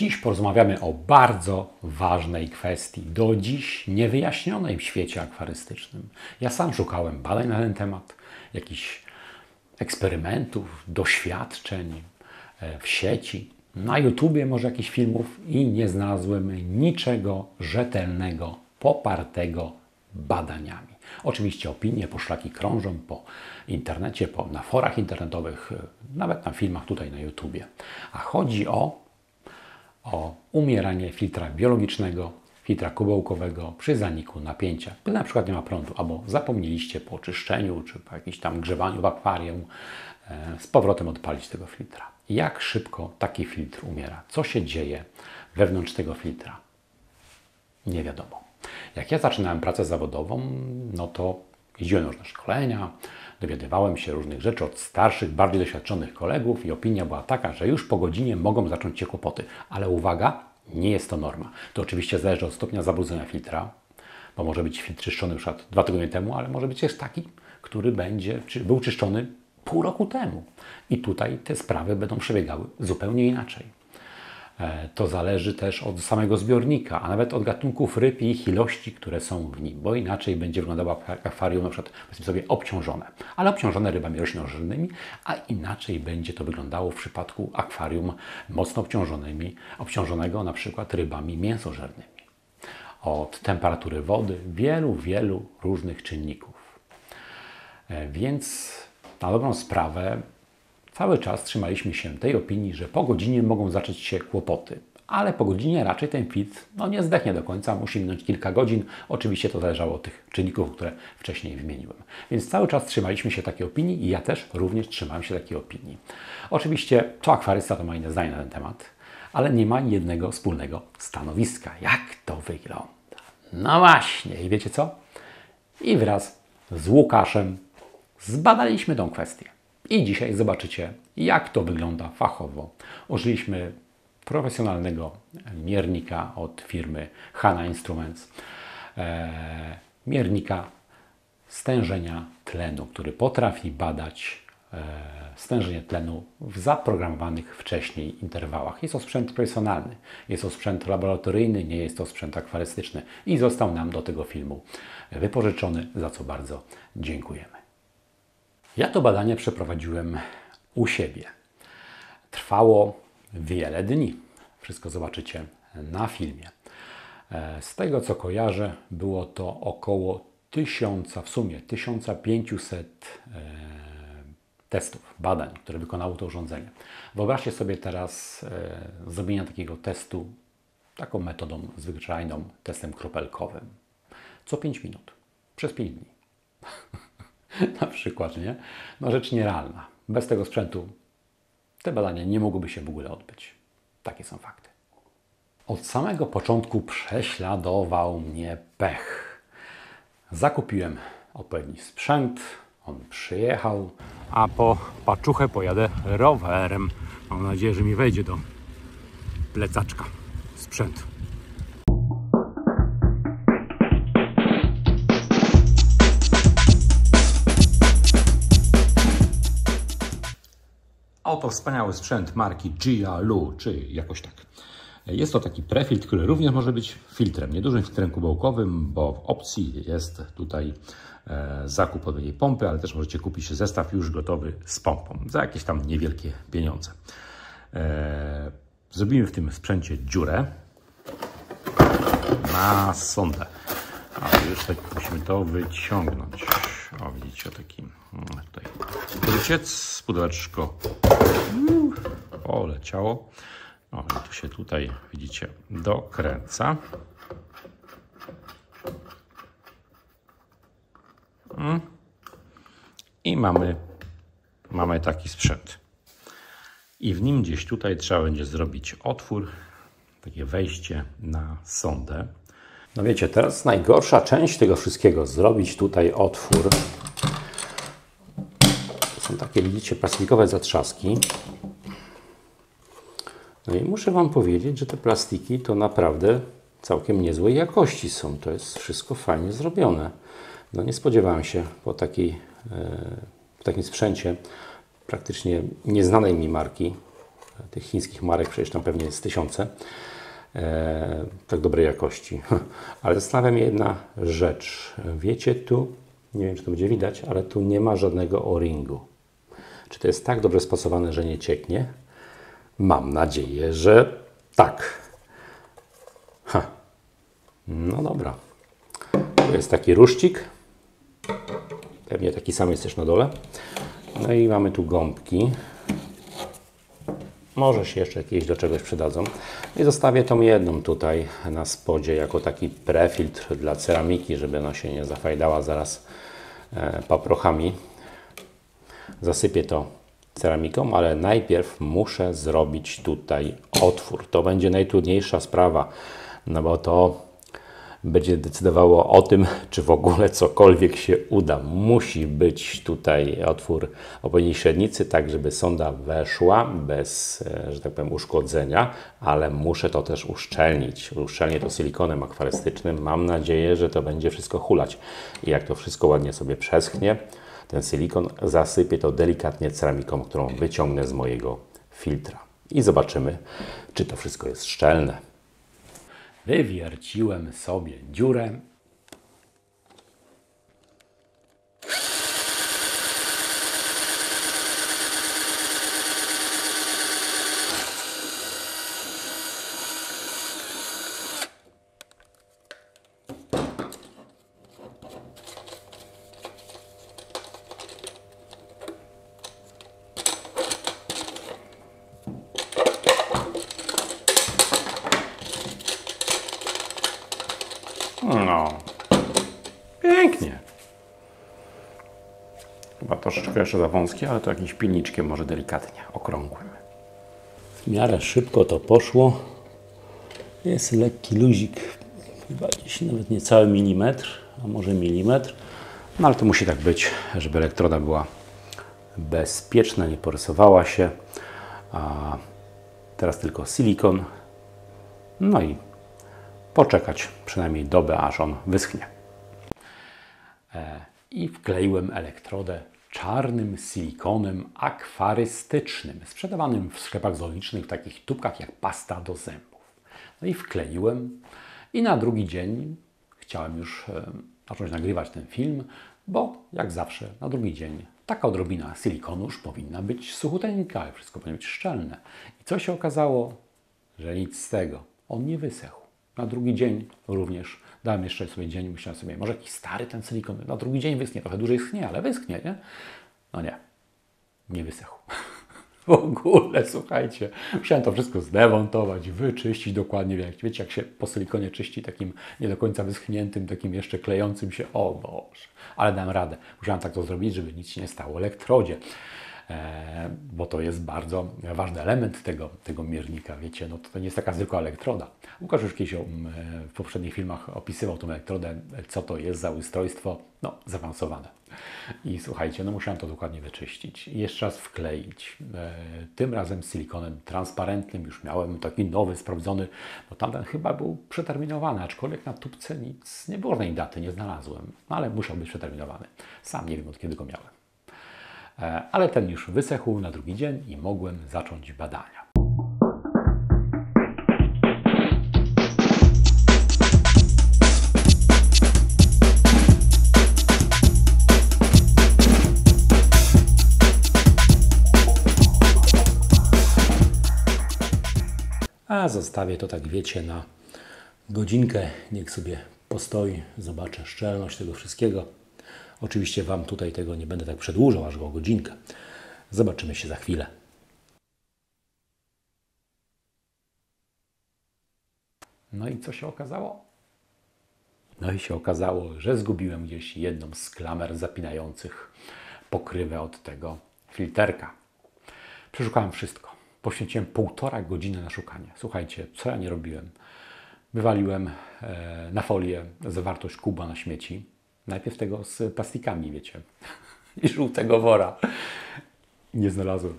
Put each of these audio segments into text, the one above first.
Dziś porozmawiamy o bardzo ważnej kwestii, do dziś niewyjaśnionej w świecie akwarystycznym. Ja sam szukałem badań na ten temat, jakichś eksperymentów, doświadczeń w sieci, na YouTubie może jakichś filmów i nie znalazłem niczego rzetelnego, popartego badaniami. Oczywiście opinie, poszlaki krążą po internecie, na forach internetowych, nawet na filmach tutaj na YouTubie. A chodzi o umieranie filtra biologicznego, filtra kubełkowego przy zaniku napięcia, gdy na przykład nie ma prądu, albo zapomnieliście po oczyszczeniu, czy po jakimś tam grzewaniu w akwarium z powrotem odpalić tego filtra. Jak szybko taki filtr umiera? Co się dzieje wewnątrz tego filtra? Nie wiadomo. Jak ja zaczynałem pracę zawodową, no to jeździłem na różne szkolenia, dowiadywałem się różnych rzeczy od starszych, bardziej doświadczonych kolegów i opinia była taka, że już po godzinie mogą zacząć się kłopoty. Ale uwaga, nie jest to norma. To oczywiście zależy od stopnia zabrudzenia filtra, bo może być filtr czyszczony już 2 tygodnie temu, ale może być też taki, który był czyszczony pół roku temu. I tutaj te sprawy będą przebiegały zupełnie inaczej. To zależy też od samego zbiornika, a nawet od gatunków ryb i ich ilości, które są w nim, bo inaczej będzie wyglądało akwarium na przykład, powiedzmy sobie, obciążone, ale obciążone rybami roślinożernymi, a inaczej będzie to wyglądało w przypadku akwarium mocno obciążonego na przykład rybami mięsożernymi. Od temperatury wody, wielu różnych czynników. Więc na dobrą sprawę cały czas trzymaliśmy się tej opinii, że po godzinie mogą zacząć się kłopoty. Ale po godzinie raczej ten filtr nie zdechnie do końca, musi minąć kilka godzin. Oczywiście to zależało od tych czynników, które wcześniej wymieniłem. Więc cały czas trzymaliśmy się takiej opinii i ja też również trzymałem się takiej opinii. Oczywiście co akwarysta to ma inne zdanie na ten temat, ale nie ma jednego wspólnego stanowiska. Jak to wygląda? No właśnie, i wiecie co? I wraz z Łukaszem zbadaliśmy tą kwestię. I dzisiaj zobaczycie, jak to wygląda fachowo. Użyliśmy profesjonalnego miernika od firmy Hanna Instruments. Miernika stężenia tlenu, który potrafi badać stężenie tlenu w zaprogramowanych wcześniej interwałach. Jest to sprzęt profesjonalny, jest to sprzęt laboratoryjny, nie jest to sprzęt akwarystyczny i został nam do tego filmu wypożyczony, za co bardzo dziękujemy. Ja to badanie przeprowadziłem u siebie. Trwało wiele dni. Wszystko zobaczycie na filmie. Z tego co kojarzę, było to około 1000, w sumie 1500 testów, badań, które wykonało to urządzenie. Wyobraźcie sobie teraz zrobienie takiego testu taką metodą zwyczajną, testem kropelkowym. Co 5 minut, przez 5 dni. Na przykład, nie? No rzecz nierealna. Bez tego sprzętu te badania nie mogłyby się w ogóle odbyć. Takie są fakty. Od samego początku prześladował mnie pech. Zakupiłem odpowiedni sprzęt, on przyjechał, a po paczuchę pojadę rowerem. Mam nadzieję, że mi wejdzie do plecaczka sprzęt. Oto wspaniały sprzęt marki Jialu, czy jakoś tak. Jest to taki prefiltr, który również może być filtrem, niedużym filtrem kubełkowym, bo w opcji jest tutaj zakup odpowiedniej pompy, ale też możecie kupić zestaw już gotowy z pompą za jakieś tam niewielkie pieniądze. Zrobimy w tym sprzęcie dziurę na sondę. A już tak musimy to wyciągnąć. O, widzicie, taki tutaj pryciec, pudełeczko poleciało. O, i to się tutaj, widzicie, dokręca. I mamy taki sprzęt. I w nim gdzieś tutaj trzeba będzie zrobić otwór, takie wejście na sondę. No wiecie, teraz najgorsza część tego wszystkiego, zrobić tutaj otwór. To są takie, widzicie, plastikowe zatrzaski. No i muszę Wam powiedzieć, że te plastiki to naprawdę całkiem niezłej jakości są. To jest wszystko fajnie zrobione. No nie spodziewałem się po takim sprzęcie praktycznie nieznanej mi marki, tych chińskich marek, przecież tam pewnie jest tysiące, tak dobrej jakości. Ale zastanawia mnie jedna rzecz. Wiecie, tu, nie wiem czy to będzie widać, ale tu nie ma żadnego o-ringu. Czy to jest tak dobrze spasowane, że nie cieknie? Mam nadzieję, że tak. No dobra. To jest taki ruszcik. Pewnie taki sam jest też na dole. No i mamy tu gąbki. Może się jeszcze jakieś do czegoś przydadzą. I zostawię tą jedną tutaj na spodzie jako taki prefiltr dla ceramiki, żeby ona się nie zafajdała zaraz paprochami. Zasypię to ceramiką, ale najpierw muszę zrobić tutaj otwór. To będzie najtrudniejsza sprawa, no bo to będzie decydowało o tym, czy w ogóle cokolwiek się uda. Musi być tutaj otwór odpowiedniej średnicy, tak żeby sonda weszła bez, że tak powiem, uszkodzenia, ale muszę to też uszczelnić. Uszczelnię to silikonem akwarystycznym. Mam nadzieję, że to będzie wszystko hulać. I jak to wszystko ładnie sobie przeschnie, ten silikon, zasypię to delikatnie ceramiką, którą wyciągnę z mojego filtra. I zobaczymy, czy to wszystko jest szczelne. Wywierciłem sobie dziurę. No, pięknie. Chyba troszeczkę jeszcze za wąskie, ale to jakimś pilniczkiem może delikatnie, okrągłym. W miarę szybko to poszło. Jest lekki luzik, chyba gdzieś nawet niecały milimetr, a może milimetr. No ale to musi tak być, żeby elektroda była bezpieczna, nie porysowała się. A teraz tylko silikon. No i poczekać przynajmniej dobę, aż on wyschnie. I wkleiłem elektrodę czarnym silikonem akwarystycznym, sprzedawanym w sklepach zoologicznych w takich tubkach jak pasta do zębów. No i wkleiłem i na drugi dzień chciałem już zacząć nagrywać ten film, bo jak zawsze na drugi dzień taka odrobina silikonu już powinna być suchuteńka, wszystko powinno być szczelne. I co się okazało? Że nic z tego. On nie wysechł. Na drugi dzień również dałem jeszcze sobie dzień, myślałem sobie, może jakiś stary ten silikon, na drugi dzień wyschnie, trochę dłużej schnie, ale wyschnie, nie? No nie, nie wysechł. W ogóle, słuchajcie, musiałem to wszystko zdemontować, wyczyścić dokładnie, wiecie, jak się po silikonie czyści takim nie do końca wyschniętym, takim jeszcze klejącym się, o Boże, ale dałem radę. Musiałem tak to zrobić, żeby nic się nie stało elektrodzie. Bo to jest bardzo ważny element tego miernika, wiecie, no to nie jest taka zwykła elektroda. Łukasz już kiedyś w poprzednich filmach opisywał tą elektrodę, co to jest za ustrojstwo, no zaawansowane. I słuchajcie, no musiałem to dokładnie wyczyścić i jeszcze raz wkleić. Tym razem z silikonem transparentnym, już miałem taki nowy, sprawdzony, bo tamten chyba był przeterminowany, aczkolwiek na tubce nic nie było, żadnej daty nie znalazłem, no, ale musiał być przeterminowany. Sam nie wiem, od kiedy go miałem. Ale ten już wysechł na drugi dzień i mogłem zacząć badania. A zostawię to, tak wiecie, na godzinkę. Niech sobie postoi, zobaczę szczelność tego wszystkiego. Oczywiście Wam tutaj tego nie będę tak przedłużał, aż o godzinkę. Zobaczymy się za chwilę. No i co się okazało? No i się okazało, że zgubiłem gdzieś jedną z klamer zapinających pokrywę od tego filterka. Przeszukałem wszystko. Poświęciłem 1,5 godziny na szukanie. Słuchajcie, co ja nie robiłem? Wywaliłem na folię zawartość kuba na śmieci. Najpierw tego z plastikami, wiecie, i żółtego wora. Nie znalazłem.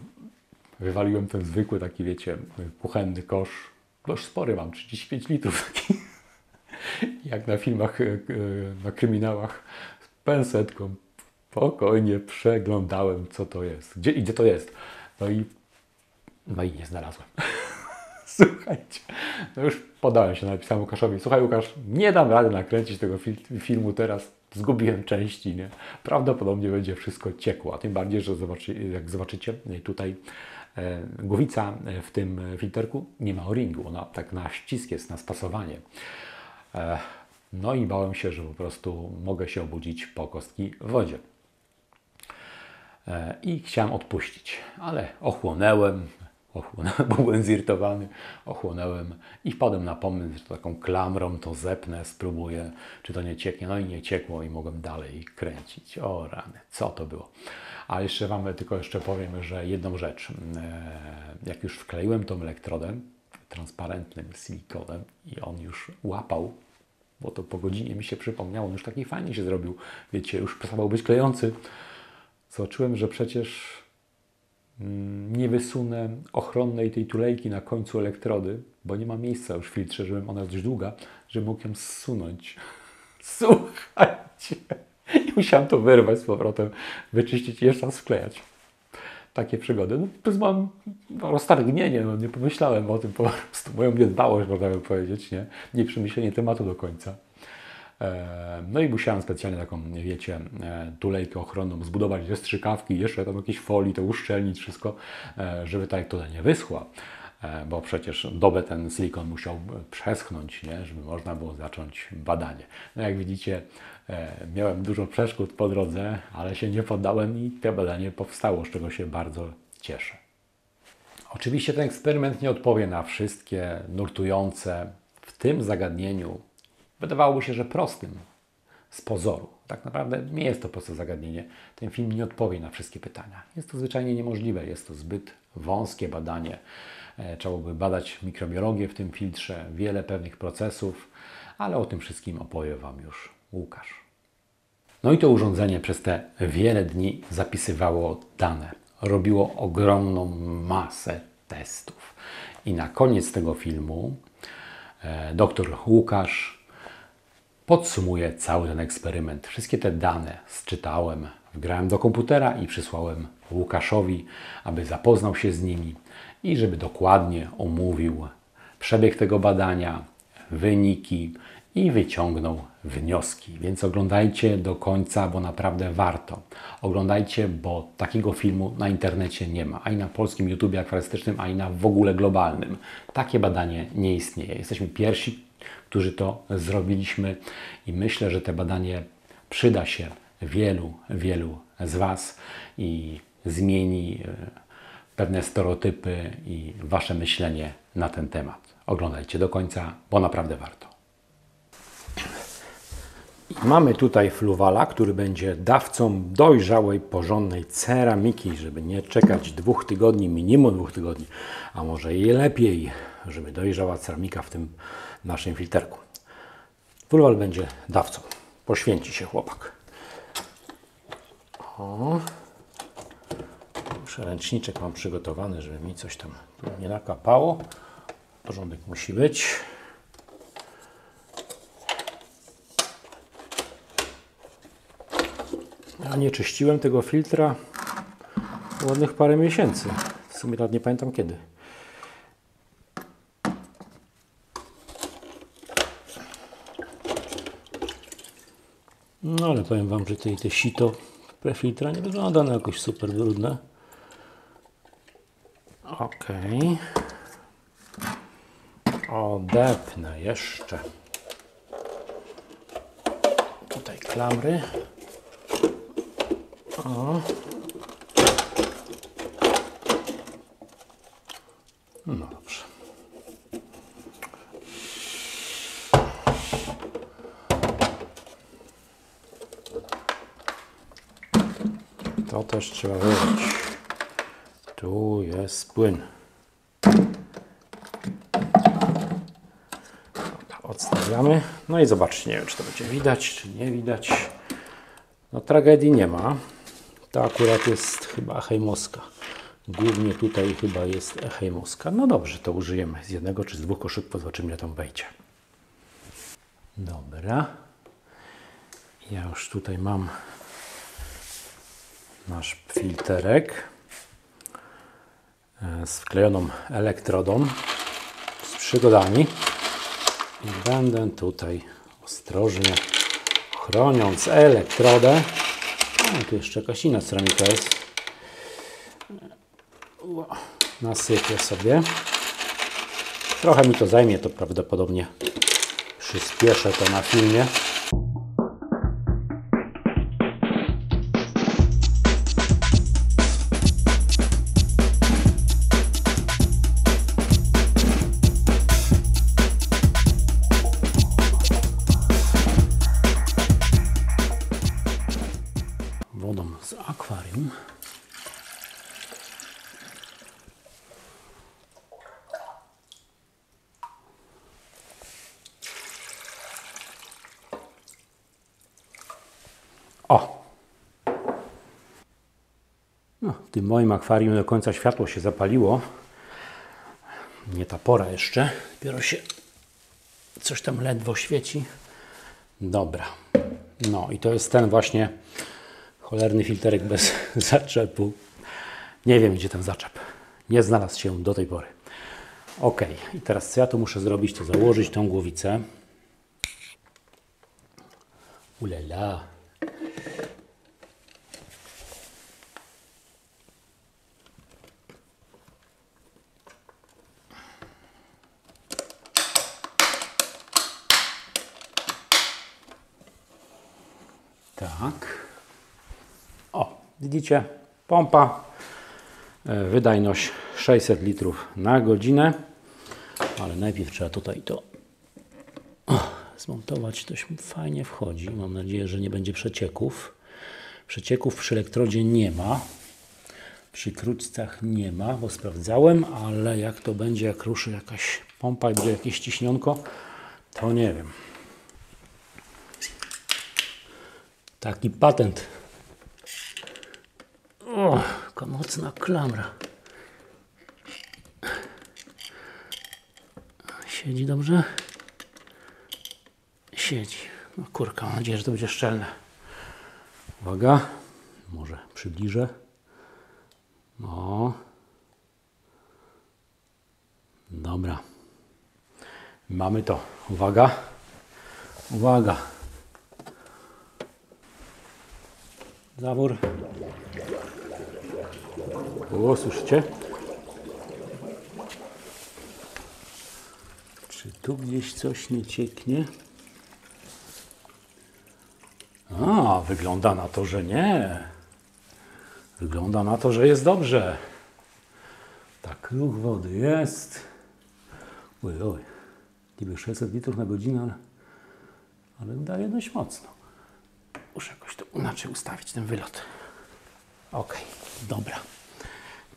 Wywaliłem ten zwykły taki, wiecie, kuchenny kosz. Dość spory mam, 35 litrów. Taki, jak na filmach, na kryminałach, z pensetką. Spokojnie przeglądałem, co to jest. Gdzie to jest? No i No i nie znalazłem. Słuchajcie, no już podałem się, napisałem Łukaszowi: słuchaj Łukasz, nie dam rady nakręcić tego filmu teraz, zgubiłem części, nie? Prawdopodobnie będzie wszystko ciekło, a tym bardziej, że jak zobaczycie tutaj głowica w tym filterku nie ma o-ringu, ona tak na ścisk jest, na spasowanie. No i bałem się, że po prostu mogę się obudzić po kostki w wodzie. I chciałem odpuścić, ale ochłonąłem, byłem zirytowany, ochłonąłem i wpadłem na pomysł, że taką klamrą to zepnę, spróbuję, czy to nie cieknie. No i nie ciekło i mogłem dalej kręcić. O rany, co to było. A jeszcze Wam tylko jeszcze powiem, że jedną rzecz. Jak już wkleiłem tą elektrodę transparentnym silikonem i on już łapał, bo to po godzinie mi się przypomniało, on już taki fajnie się zrobił, wiecie, już przestawał być klejący. Zobaczyłem, że przecież nie wysunę ochronnej tej tulejki na końcu elektrody, bo nie ma miejsca już w filtrze, żebym ona dość długa, żebym mógł ją zsunąć. Słuchajcie! I musiałem to wyrwać z powrotem, wyczyścić i jeszcze raz wklejać. Takie przygody. No, plus mam roztargnienie, no, nie pomyślałem o tym po prostu. Moją niedbałość, można by powiedzieć, nie przemyślenie tematu do końca. No i musiałem specjalnie taką, wiecie, tulejkę ochronną zbudować ze strzykawki, jeszcze tam jakieś folii, to uszczelnić wszystko, żeby ta elektroda nie wyschła, bo przecież dobę ten silikon musiał przeschnąć, nie? Żeby można było zacząć badanie. No jak widzicie, miałem dużo przeszkód po drodze, ale się nie poddałem i to badanie powstało, z czego się bardzo cieszę. Oczywiście ten eksperyment nie odpowie na wszystkie nurtujące w tym zagadnieniu, wydawałoby się, że prostym z pozoru. Tak naprawdę nie jest to proste zagadnienie. Ten film nie odpowie na wszystkie pytania. Jest to zwyczajnie niemożliwe. Jest to zbyt wąskie badanie. Trzeba by badać mikrobiologię w tym filtrze, wiele pewnych procesów, ale o tym wszystkim opowie Wam już Łukasz. No i to urządzenie przez te wiele dni zapisywało dane. Robiło ogromną masę testów. I na koniec tego filmu dr Łukasz podsumuję cały ten eksperyment. Wszystkie te dane zczytałem, wgrałem do komputera i przysłałem Łukaszowi, aby zapoznał się z nimi i żeby dokładnie omówił przebieg tego badania, wyniki i wyciągnął wnioski. Więc oglądajcie do końca, bo naprawdę warto. Oglądajcie, bo takiego filmu na internecie nie ma. Ani na polskim YouTubie akwarystycznym, ani na w ogóle globalnym. Takie badanie nie istnieje. Jesteśmy pierwsi, którzy to zrobiliśmy i myślę, że to badanie przyda się wielu z Was i zmieni pewne stereotypy i Wasze myślenie na ten temat. Oglądajcie do końca, bo naprawdę warto. Mamy tutaj fluwala, który będzie dawcą dojrzałej, porządnej ceramiki, żeby nie czekać 2 tygodni, minimum 2 tygodni, a może i lepiej, żeby dojrzała ceramika w tym naszym filterku. Fluwal będzie dawcą. Poświęci się chłopak. O. Ręczniczek mam przygotowany, żeby mi coś tam nie nakapało. Porządek musi być. Ja nie czyściłem tego filtra ładnych parę miesięcy. W sumie nawet nie pamiętam kiedy. No ale powiem Wam, że te sito prefiltra nie wygląda na jakoś super brudne. Ok. Odepnę jeszcze. Tutaj klamry. O. No dobrze. To też trzeba wylać. Tu jest płyn. Odstawiamy. No i zobaczcie, nie wiem, czy to będzie widać, czy nie widać. No tragedii nie ma. To akurat jest chyba echejmoska. Głównie tutaj chyba jest echejmoska. No dobrze, to użyjemy z jednego czy z 2 koszyków, zobaczymy, ile tam wejdzie. Dobra. Ja już tutaj mam nasz filterek. z wklejoną elektrodą, z przygodami i będę tutaj ostrożnie, chroniąc elektrodę. O, tu jeszcze jakaś inna ceramika jest. Nasypię sobie. Trochę mi to zajmie, to prawdopodobnie przyspieszę to na filmie. Wodą z akwarium. O! No, w tym moim akwarium do końca światło się zapaliło. Nie ta pora jeszcze. Dopiero się coś tam ledwo świeci. Dobra. No i to jest ten właśnie cholerny filterek bez zaczepu. Nie wiem, gdzie ten zaczep. Nie znalazł się do tej pory. Ok. I teraz co ja tu muszę zrobić, to założyć tą głowicę. Ulala. Tak. O, widzicie? Pompa. Wydajność 600 litrów na godzinę. Ale najpierw trzeba tutaj to zmontować. To fajnie wchodzi. Mam nadzieję, że nie będzie przecieków. Przecieków przy elektrodzie nie ma. Przy kruczcach nie ma, bo sprawdzałem, ale jak to będzie, jak ruszy jakaś pompa i będzie jakieś ciśnionko, to nie wiem. Taki patent. O, jaka mocna klamra. Siedzi dobrze? Siedzi. No kurka, mam nadzieję, że to będzie szczelne. Uwaga. Może przybliżę. No. Dobra. Mamy to. Uwaga. Uwaga. Zawór. O, słyszycie? Czy tu gdzieś coś nie cieknie? A, wygląda na to, że nie. Wygląda na to, że jest dobrze. Tak, ruch wody jest. Oj, oj. Niby 600 litrów na godzinę, ale daje dość mocno. Muszę jakoś to inaczej ustawić, ten wylot. Ok, dobra.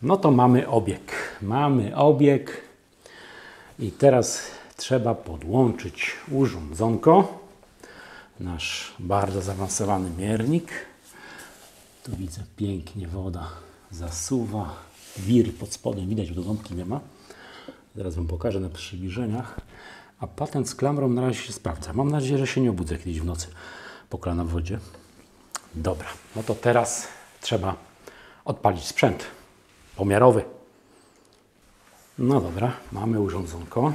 No to mamy obieg. Mamy obieg. I teraz trzeba podłączyć urządzonko. Nasz bardzo zaawansowany miernik. Tu widzę pięknie woda zasuwa. Wir pod spodem widać, bo gąbki nie ma. Zaraz Wam pokażę na przybliżeniach. A patent z klamrą na razie się sprawdza. Mam nadzieję, że się nie obudzę kiedyś w nocy po kolana w wodzie. Dobra, no to teraz trzeba odpalić sprzęt pomiarowy. No dobra, mamy urządzonko.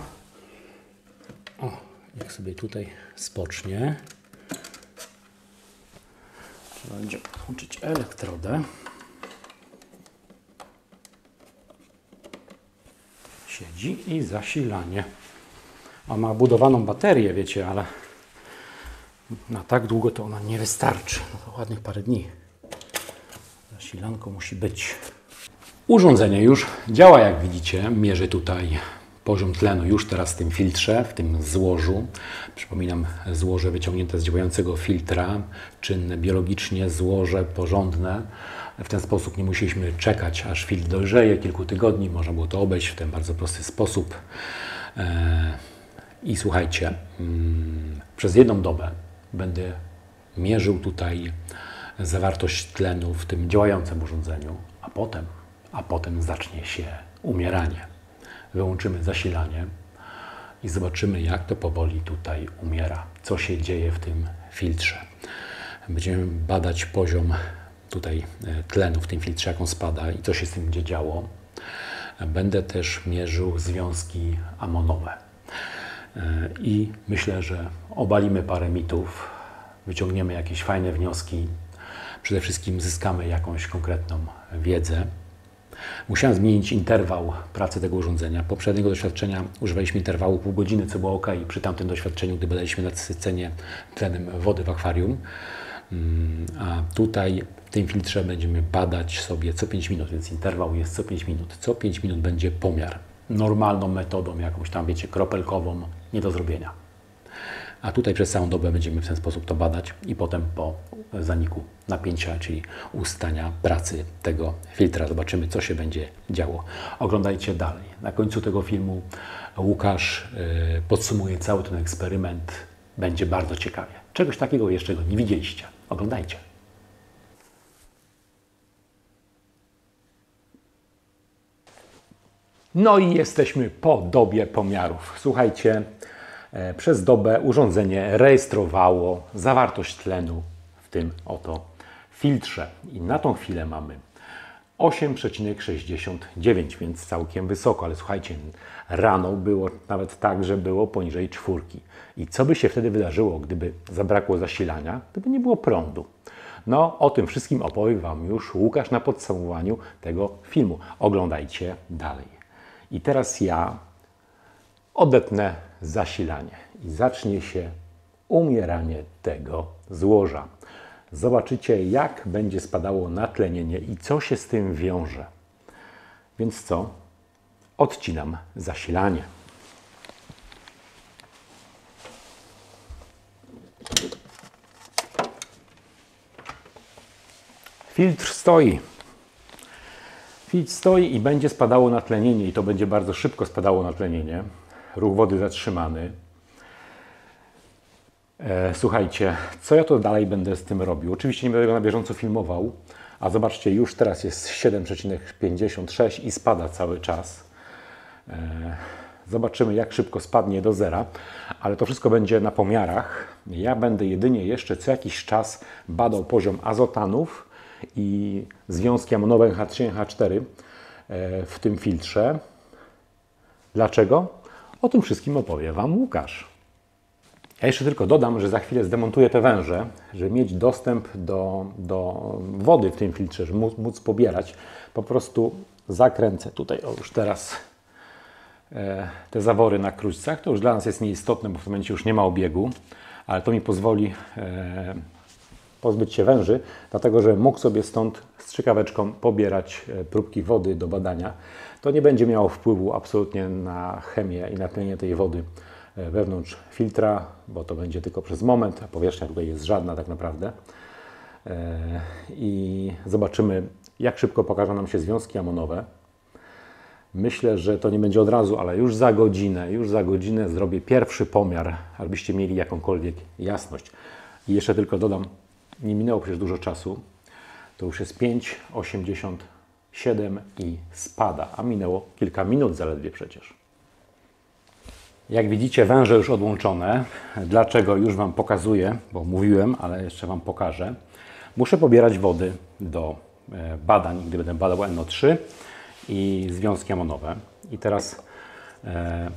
O, jak sobie tutaj spocznie. Trzeba będzie podłączyć elektrodę. Siedzi i zasilanie. On ma budowaną baterię, wiecie, ale na tak długo to ona nie wystarczy. No to ładnych parę dni. Zasilanko musi być. Urządzenie już działa, jak widzicie. Mierzy tutaj poziom tlenu już teraz w tym filtrze, w tym złożu. Przypominam, złoże wyciągnięte z działającego filtra, czynne biologicznie, złoże porządne. W ten sposób nie musieliśmy czekać, aż filtr dojrzeje, kilku tygodni. Można było to obejść w ten bardzo prosty sposób. I słuchajcie, przez jedną dobę będę mierzył tutaj zawartość tlenu w tym działającym urządzeniu, a potem zacznie się umieranie. Wyłączymy zasilanie i zobaczymy, jak to powoli tutaj umiera, co się dzieje w tym filtrze. Będziemy badać poziom tutaj tlenu w tym filtrze, jak on spada i co się z tym będzie działo. Będę też mierzył związki amonowe. I myślę, że obalimy parę mitów, wyciągniemy jakieś fajne wnioski, przede wszystkim zyskamy jakąś konkretną wiedzę. Musiałem zmienić interwał pracy tego urządzenia. Poprzedniego doświadczenia używaliśmy interwału pół godziny, co było ok. Przy tamtym doświadczeniu, gdy badaliśmy nasycenie tlenem wody w akwarium. A tutaj w tym filtrze będziemy badać sobie co 5 minut, więc interwał jest co 5 minut. Co 5 minut będzie pomiar. Normalną metodą, jakąś tam, wiecie, kropelkową, nie do zrobienia. A tutaj przez całą dobę będziemy w ten sposób to badać i potem po zaniku napięcia, czyli ustania pracy tego filtra, zobaczymy, co się będzie działo. Oglądajcie dalej. Na końcu tego filmu Łukasz podsumuje cały ten eksperyment. Będzie bardzo ciekawie. Czegoś takiego jeszcze nie widzieliście. Oglądajcie. No i jesteśmy po dobie pomiarów. Słuchajcie, przez dobę urządzenie rejestrowało zawartość tlenu w tym oto filtrze. I na tą chwilę mamy 8,69, więc całkiem wysoko. Ale słuchajcie, rano było nawet tak, że było poniżej 4. I co by się wtedy wydarzyło, gdyby zabrakło zasilania, gdyby nie było prądu? No, o tym wszystkim opowie Wam już Łukasz na podsumowaniu tego filmu. Oglądajcie dalej. I teraz ja odetnę zasilanie i zacznie się umieranie tego złoża. Zobaczycie, jak będzie spadało natlenienie i co się z tym wiąże. Więc co? Odcinam zasilanie. Filtr stoi. Filtr stoi i będzie spadało natlenienie i to będzie bardzo szybko spadało natlenienie. Ruch wody zatrzymany. Słuchajcie, co ja to dalej będę z tym robił? Oczywiście nie będę go na bieżąco filmował, a zobaczcie, już teraz jest 7,56 i spada cały czas. Zobaczymy, jak szybko spadnie do zera, ale to wszystko będzie na pomiarach. Ja będę jedynie jeszcze co jakiś czas badał poziom azotanów i związki amonowe H3 H4 w tym filtrze. Dlaczego? O tym wszystkim opowie Wam Łukasz. Ja jeszcze tylko dodam, że za chwilę zdemontuję te węże, żeby mieć dostęp do wody w tym filtrze, żeby móc pobierać. Po prostu zakręcę tutaj, o już teraz te zawory na krućcach. To już dla nas jest nieistotne, bo w tym momencie już nie ma obiegu, ale to mi pozwoli pozbyć się węży, dlatego że mógł sobie stąd strzykaweczką pobierać próbki wody do badania. To nie będzie miało wpływu absolutnie na chemię i na tlenienie tej wody wewnątrz filtra, bo to będzie tylko przez moment, a powierzchnia tutaj jest żadna tak naprawdę. I zobaczymy, jak szybko pokażą nam się związki amonowe. Myślę, że to nie będzie od razu, ale już za godzinę zrobię pierwszy pomiar, abyście mieli jakąkolwiek jasność. I jeszcze tylko dodam, nie minęło przecież dużo czasu, to już jest 5,87 i spada, a minęło kilka minut zaledwie przecież. Jak widzicie, węże już odłączone. Dlaczego? Już Wam pokazuję, bo mówiłem, ale jeszcze Wam pokażę. Muszę pobierać wody do badań, gdy będę badał NO3 i związki amonowe. I teraz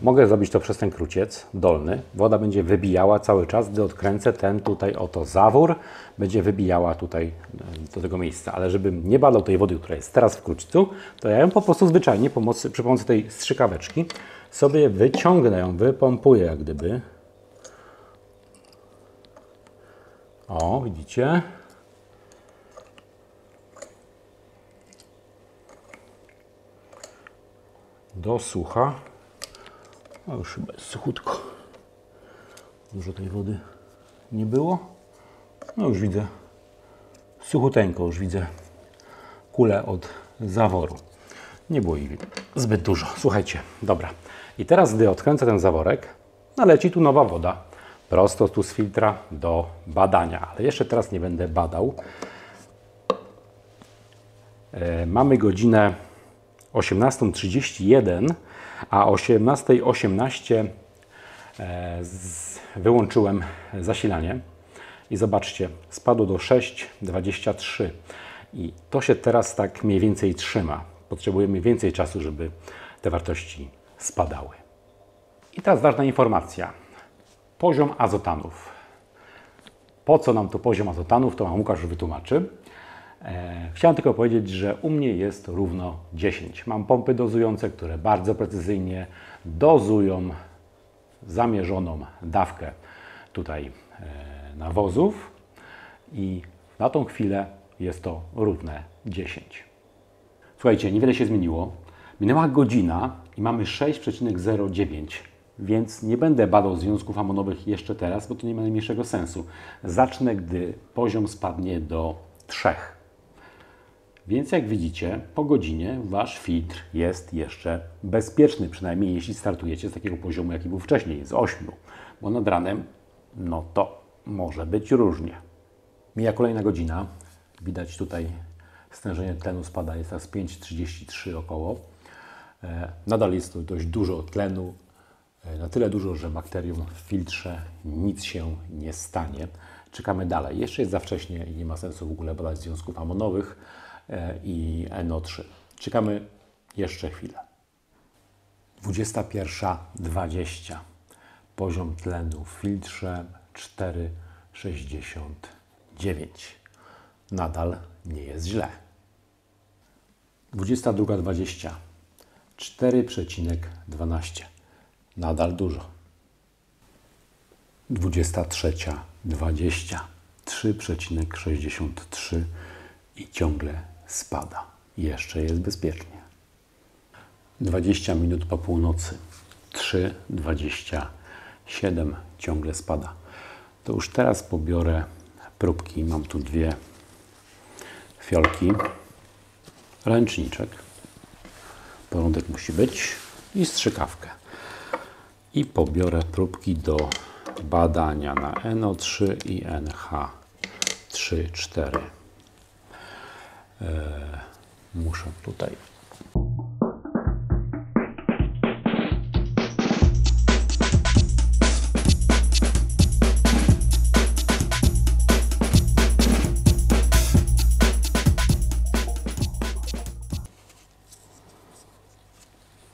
mogę zrobić to przez ten kruciec dolny. Woda będzie wybijała cały czas, gdy odkręcę ten tutaj oto zawór, będzie wybijała tutaj do tego miejsca. Ale żebym nie badał tej wody, która jest teraz w kruczcu, to ja ją po prostu zwyczajnie przy pomocy tej strzykaweczki sobie wyciągnę ją, wypompuję jak gdyby. O, widzicie? Do sucha. O, już chyba jest suchutko. Dużo tej wody nie było. No już widzę suchuteńko, już widzę kulę od zaworu. Nie było jej zbyt dużo. Słuchajcie, dobra. I teraz, gdy odkręcę ten zaworek, naleci tu nowa woda. Prosto tu z filtra do badania. Ale jeszcze teraz nie będę badał. Mamy godzinę 18:31, a o 18:18 wyłączyłem zasilanie. I zobaczcie, spadło do 6,23. I to się teraz tak mniej więcej trzyma. potrzebujemy więcej czasu, żeby te wartości spadały. I teraz ważna informacja. Poziom azotanów. Po co nam to poziom azotanów, to Wam Łukasz wytłumaczy. Chciałem tylko powiedzieć, że u mnie jest równo 10. Mam pompy dozujące, które bardzo precyzyjnie dozują zamierzoną dawkę tutaj nawozów i na tą chwilę jest to równe 10. Słuchajcie, niewiele się zmieniło. Minęła godzina i mamy 6,09, więc nie będę badał związków amonowych jeszcze teraz, bo to nie ma najmniejszego sensu. Zacznę, gdy poziom spadnie do 3. Więc jak widzicie, po godzinie Wasz filtr jest jeszcze bezpieczny, przynajmniej jeśli startujecie z takiego poziomu, jaki był wcześniej, z 8, bo nad ranem, no to może być różnie. Mija kolejna godzina, widać tutaj stężenie tlenu spada, jest teraz 5,33 około. Nadal jest tu dość dużo tlenu, na tyle dużo, że bakteriom w filtrze nic się nie stanie. Czekamy dalej. Jeszcze jest za wcześnie i nie ma sensu w ogóle badać związków amonowych i NO3. Czekamy jeszcze chwilę. 21:20. Poziom tlenu w filtrze 4,69. Nadal nie jest źle. 22:20. 4,12. Nadal dużo. 23:20. 3,63 i ciągle spada. Jeszcze jest bezpiecznie. 20 minut po północy. 3,27. Ciągle spada. To już teraz pobiorę próbki. Mam tu 2 fiolki. Ręczniczek. Porządek musi być. I strzykawkę. I pobiorę próbki do badania na NO3 i NH3, 4. Muszę tutaj.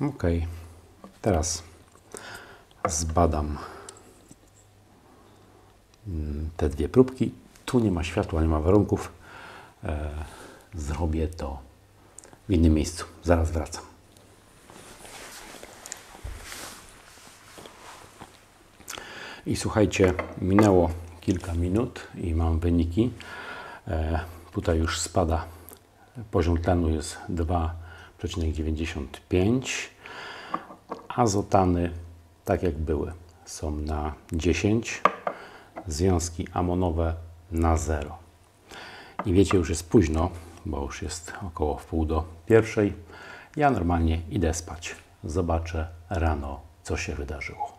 Ok, teraz zbadam te 2 próbki. Tu nie ma światła, nie ma warunków. Zrobię to w innym miejscu. Zaraz wracam. I słuchajcie, minęło kilka minut i mam wyniki. Tutaj już spada. Poziom tlenu jest 2,95. Azotany, tak jak były, są na 10. Związki amonowe na 0. I wiecie, już jest późno, bo już jest około 12:30. Ja normalnie idę spać. Zobaczę rano, co się wydarzyło.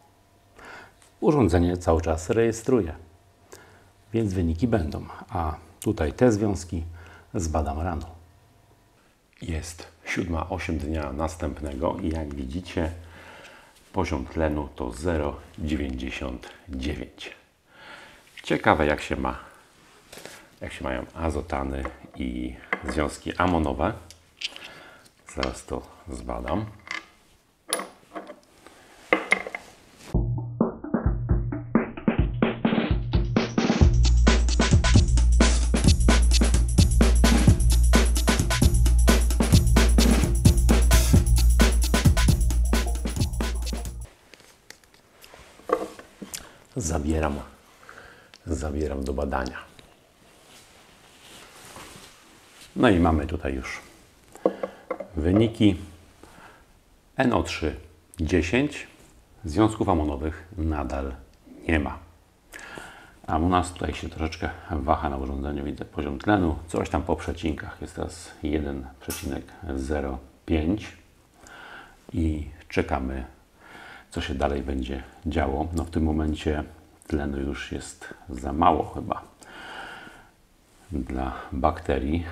Urządzenie cały czas rejestruje, więc wyniki będą. A tutaj te związki zbadam rano. Jest 7:08 dnia następnego i jak widzicie, poziom tlenu to 0,99. Ciekawe, jak się mają azotany i związki amonowe. Zaraz to zbadam. Zabieram do badania. No i mamy tutaj już wyniki. NO3 10, związków amonowych nadal nie ma. A u nas tutaj się troszeczkę waha na urządzeniu. Widzę poziom tlenu, coś tam po przecinkach. Jest teraz 1,05 i czekamy, co się dalej będzie działo. No w tym momencie tlenu już jest za mało chyba dla bakterii,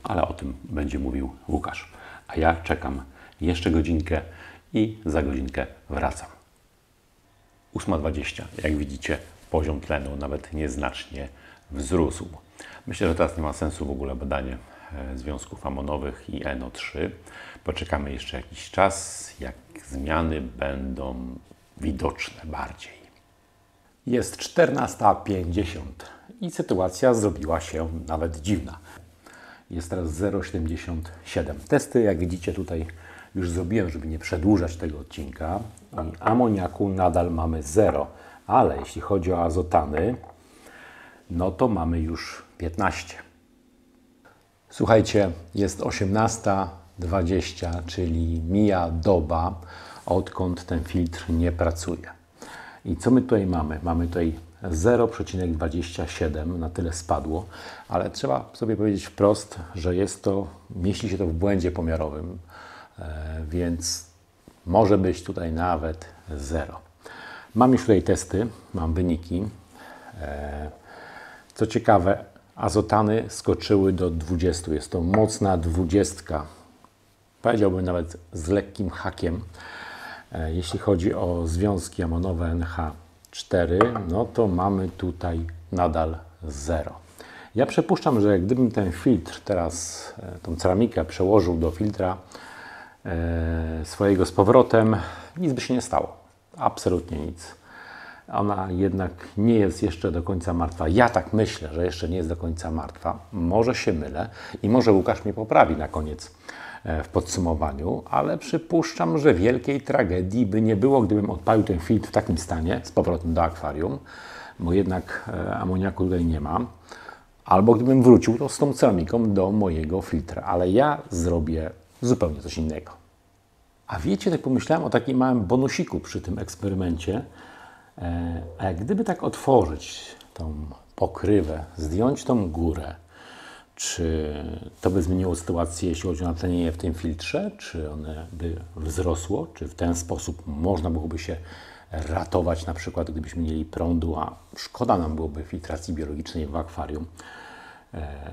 ale o tym będzie mówił Łukasz. A ja czekam jeszcze godzinkę i za godzinkę wracam. 8:20. Jak widzicie, poziom tlenu nawet nieznacznie wzrósł. Myślę, że teraz nie ma sensu w ogóle badanie związków amonowych i NO3. Poczekamy jeszcze jakiś czas, jak zmiany będą widoczne bardziej. Jest 14:50 i sytuacja zrobiła się nawet dziwna. Jest teraz 0,77. Testy, jak widzicie, tutaj już zrobiłem, żeby nie przedłużać tego odcinka. I amoniaku nadal mamy 0, ale jeśli chodzi o azotany, no to mamy już 15. Słuchajcie, jest 18:20, czyli mija doba, odkąd ten filtr nie pracuje. I co my tutaj mamy? Mamy tutaj 0,27, na tyle spadło, ale trzeba sobie powiedzieć wprost, że mieści się to w błędzie pomiarowym, więc może być tutaj nawet 0. Mam już tutaj testy, mam wyniki. Co ciekawe, azotany skoczyły do 20. Jest to mocna 20. Powiedziałbym nawet z lekkim hakiem. Jeśli chodzi o związki amonowe NH4, no to mamy tutaj nadal 0. Ja przypuszczam, że gdybym ten filtr teraz, tą ceramikę przełożył do filtra swojego z powrotem, nic by się nie stało. Absolutnie nic. Ona jednak nie jest jeszcze do końca martwa. Ja tak myślę, że jeszcze nie jest do końca martwa. Może się mylę i może Łukasz mnie poprawi na koniec w podsumowaniu, ale przypuszczam, że wielkiej tragedii by nie było, gdybym odpalił ten filtr w takim stanie z powrotem do akwarium, bo jednak amoniaku tutaj nie ma, albo gdybym wrócił to z tą ceramiką do mojego filtra, ale ja zrobię zupełnie coś innego. A wiecie, tak pomyślałem o takim małym bonusiku przy tym eksperymencie, a jak gdyby tak otworzyć tą pokrywę, zdjąć tą górę, czy to by zmieniło sytuację, jeśli chodzi o natlenienie w tym filtrze? Czy one by wzrosło? Czy w ten sposób można byłoby się ratować, na przykład gdybyśmy mieli prądu, a szkoda nam byłoby filtracji biologicznej w akwarium,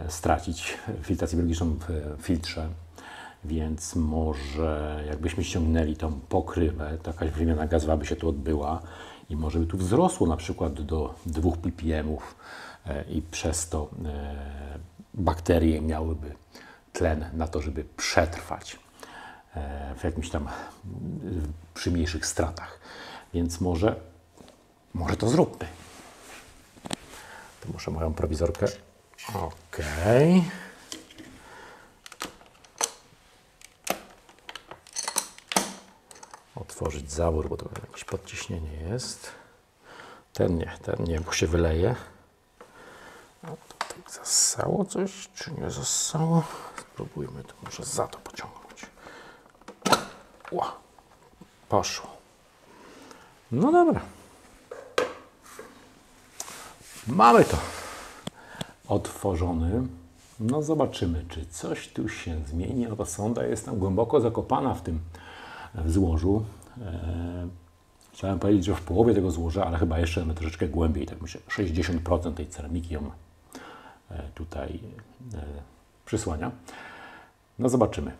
stracić filtrację biologiczną w filtrze. Więc może jakbyśmy ściągnęli tą pokrywę, to jakaś wymiana gazowa by się tu odbyła i może by tu wzrosło na przykład do 2 ppm i przez to bakterie miałyby tlen na to, żeby przetrwać w jakimś tam przy mniejszych stratach. Więc może to zróbmy. To muszę moją prowizorkę. Okej. Otworzyć zawór, bo to jakieś podciśnienie jest. Ten nie, bo się wyleje. A tutaj zassało coś, czy nie zassało? Spróbujmy to może za to pociągnąć. Ła, poszło. No dobra. Mamy to. Otworzony. No zobaczymy, czy coś tu się zmieni. No ta sonda jest tam głęboko zakopana w złożu. Chciałem powiedzieć, że w połowie tego złoża, ale chyba jeszcze troszeczkę głębiej. Tak myślę, 60% tej ceramiki ją tutaj przysłania. No zobaczymy.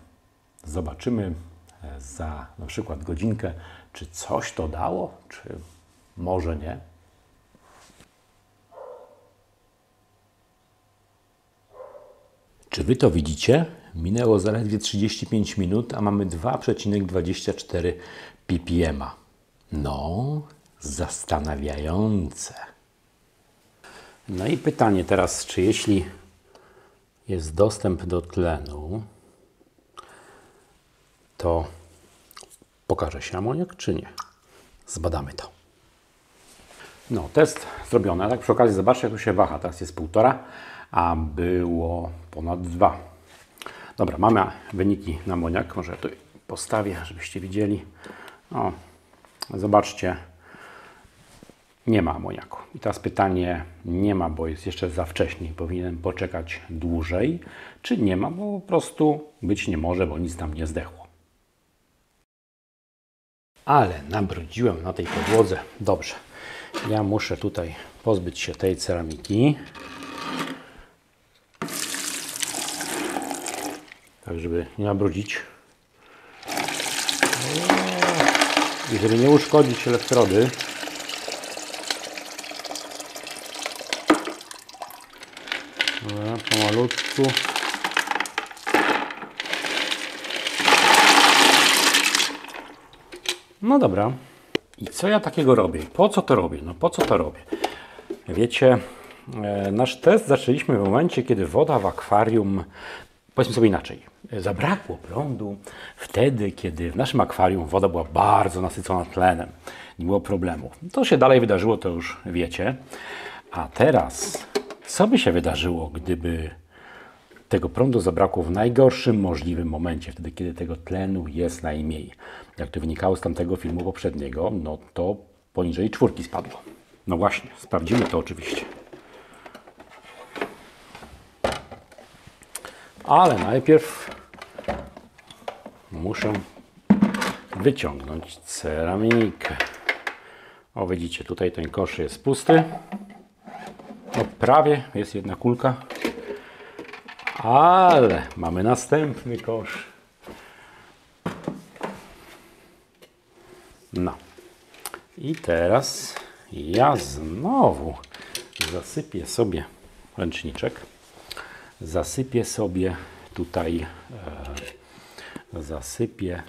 Zobaczymy za na przykład godzinkę, czy coś to dało, czy może nie. Czy Wy to widzicie? Minęło zaledwie 35 minut, a mamy 2,24 ppm. No, zastanawiające. No i pytanie teraz, czy jeśli jest dostęp do tlenu, to pokaże się amoniak, czy nie? Zbadamy to. No, test zrobiony. A tak przy okazji zobaczcie, jak tu się waha. Teraz jest 1,5, a było ponad 2. Dobra, mamy wyniki na amoniak. Może tu postawię, żebyście widzieli. O, zobaczcie, nie ma amoniaku. I teraz pytanie, nie ma, bo jest jeszcze za wcześnie. Powinienem poczekać dłużej. Czy nie ma, bo po prostu być nie może, bo nic tam nie zdechło. Ale nabrudziłem na tej podłodze. Dobrze. Ja muszę tutaj pozbyć się tej ceramiki. Tak, żeby nie nabrudzić. I żeby nie uszkodzić elektrody. Dobra, pomalutku. No dobra. I co ja takiego robię? Po co to robię? No po co to robię? Wiecie, nasz test zaczęliśmy w momencie, kiedy woda w akwarium, powiedzmy sobie inaczej, zabrakło prądu wtedy, kiedy w naszym akwarium woda była bardzo nasycona tlenem. Nie było problemu. To się dalej wydarzyło, to już wiecie. A teraz, co by się wydarzyło, gdyby tego prądu zabrakło w najgorszym możliwym momencie, wtedy, kiedy tego tlenu jest najmniej? Jak to wynikało z tamtego filmu poprzedniego, no to poniżej 4 spadło. No właśnie, sprawdzimy to oczywiście. Ale najpierw muszę wyciągnąć ceramikę. O, widzicie, tutaj ten kosz jest pusty. No prawie, jest jedna kulka. Ale mamy następny kosz. No. I teraz ja znowu zasypię sobie ręczniczek. Zasypię sobie tutaj, zasypię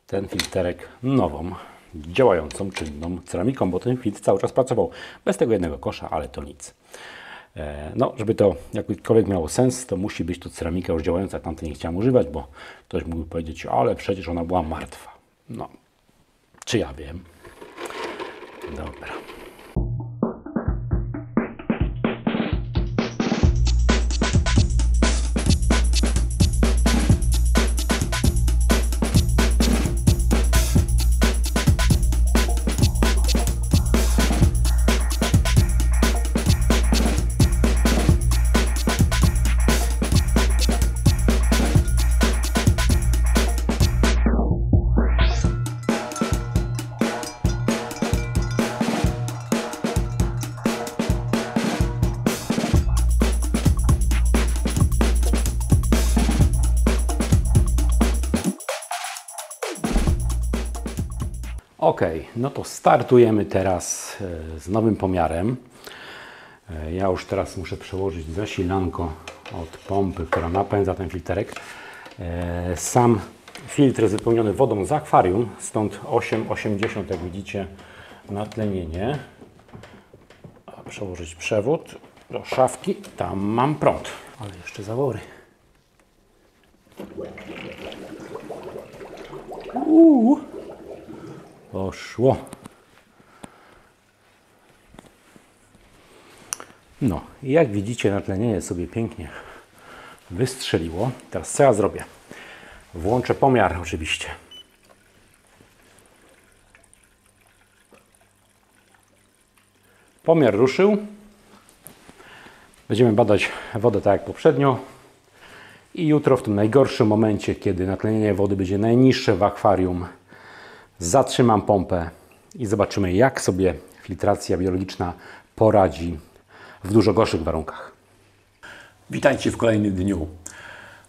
ten filterek nową, działającą, czynną ceramiką, bo ten filtr cały czas pracował. Bez tego jednego kosza, ale to nic. No, żeby to jakkolwiek miało sens, to musi być to ceramika już działająca. Tamtej nie chciałem używać, bo ktoś mógłby powiedzieć, ale przecież ona była martwa. No, czy ja wiem? Dobra. Ok, no to startujemy teraz z nowym pomiarem. Ja już teraz muszę przełożyć zasilanko od pompy, która napędza ten filterek. Sam filtr jest wypełniony wodą z akwarium, stąd 8,80, jak widzicie, natlenienie. Przełożyć przewód do szafki, tam mam prąd, ale jeszcze zawory. Poszło. No i jak widzicie, natlenienie sobie pięknie wystrzeliło. Teraz co ja zrobię? Włączę pomiar oczywiście. Pomiar ruszył. Będziemy badać wodę tak jak poprzednio. I jutro w tym najgorszym momencie, kiedy natlenienie wody będzie najniższe w akwarium, zatrzymam pompę i zobaczymy, jak sobie filtracja biologiczna poradzi w dużo gorszych warunkach. Witajcie w kolejnym dniu.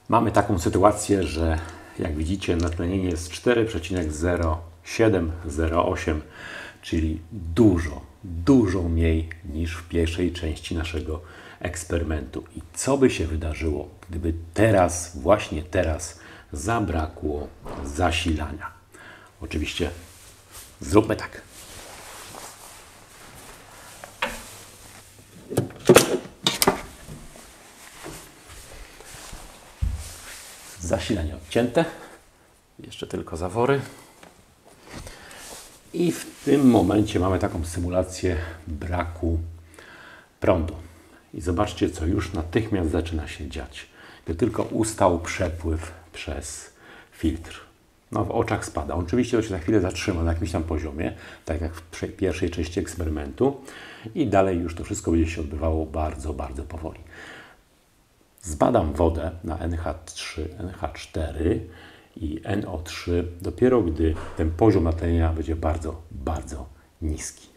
Mamy taką sytuację, że jak widzicie, natlenienie jest 4,0708, czyli dużo mniej niż w pierwszej części naszego eksperymentu. I co by się wydarzyło, gdyby teraz, właśnie teraz, zabrakło zasilania? Oczywiście zróbmy tak. Zasilanie odcięte. Jeszcze tylko zawory. I w tym momencie mamy taką symulację braku prądu. I zobaczcie, co już natychmiast zaczyna się dziać. Gdy tylko ustał przepływ przez filtr. No, w oczach spada. Oczywiście to się za chwilę zatrzyma na jakimś tam poziomie, tak jak w pierwszej części eksperymentu. I dalej już to wszystko będzie się odbywało bardzo powoli. Zbadam wodę na NH3, NH4 i NO3 dopiero gdy ten poziom natlenienia będzie bardzo niski.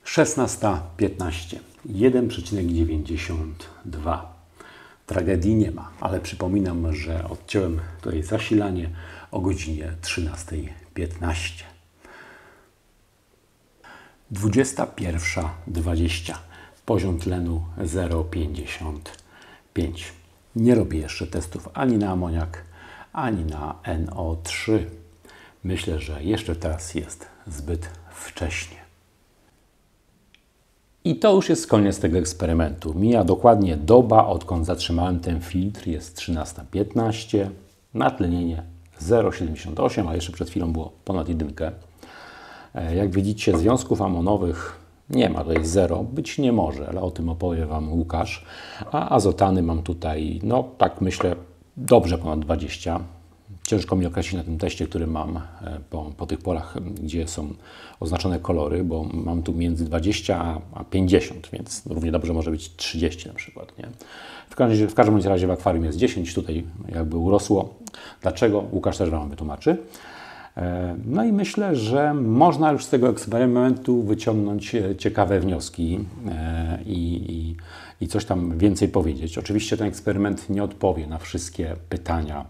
16:15, 1,92. Tragedii nie ma, ale przypominam, że odciąłem tutaj zasilanie o godzinie 13:15. 21:20. Poziom tlenu 0,55. Nie robię jeszcze testów ani na amoniak, ani na NO3. Myślę, że jeszcze teraz jest zbyt wcześnie. I to już jest koniec tego eksperymentu. Mija dokładnie doba, odkąd zatrzymałem ten filtr. Jest 13:15. Natlenienie 0,78, a jeszcze przed chwilą było ponad 1. Jak widzicie, związków amonowych nie ma, to jest 0. Być nie może, ale o tym opowie Wam Łukasz. A azotany mam tutaj, no tak myślę, dobrze ponad 20. Ciężko mi określić na tym teście, który mam po tych polach, gdzie są oznaczone kolory, bo mam tu między 20 a 50, więc równie dobrze może być 30 na przykład. Nie? W każdym razie w akwarium jest 10, tutaj jakby urosło. Dlaczego? Łukasz też Wam wytłumaczy. No i myślę, że można już z tego eksperymentu wyciągnąć ciekawe wnioski i coś tam więcej powiedzieć. Oczywiście ten eksperyment nie odpowie na wszystkie pytania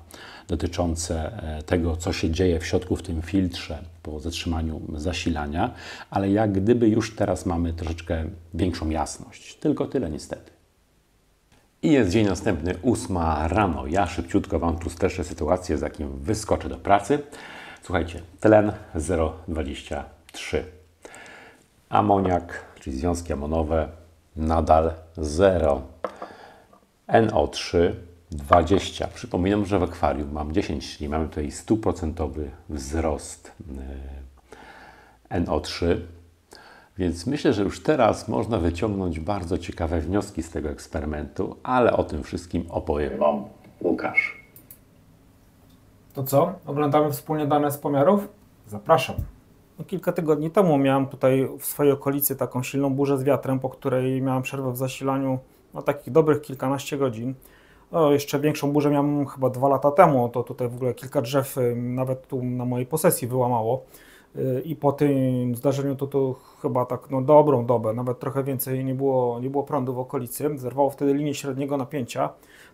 dotyczące tego, co się dzieje w środku w tym filtrze po zatrzymaniu zasilania, ale jak gdyby już teraz mamy troszeczkę większą jasność. Tylko tyle niestety. I jest dzień następny, 8 rano. Ja szybciutko Wam tu streszę sytuację, z jakim wyskoczę do pracy. Słuchajcie, tlen 0,23. Amoniak, czyli związki amonowe, nadal 0. NO3 20. Przypominam, że w akwarium mam 10, czyli mamy tutaj 100% wzrost NO3. Więc myślę, że już teraz można wyciągnąć bardzo ciekawe wnioski z tego eksperymentu, ale o tym wszystkim opowie Wam Łukasz. To co? Oglądamy wspólnie dane z pomiarów? Zapraszam. Kilka tygodni temu miałem tutaj w swojej okolicy taką silną burzę z wiatrem, po której miałem przerwę w zasilaniu takich dobrych kilkanaście godzin. Jeszcze większą burzę miałem chyba 2 lata temu, to tutaj w ogóle kilka drzew nawet tu na mojej posesji wyłamało. I po tym zdarzeniu to chyba tak dobrą dobę, nawet trochę więcej nie było prądu w okolicy. Zerwało wtedy linię średniego napięcia.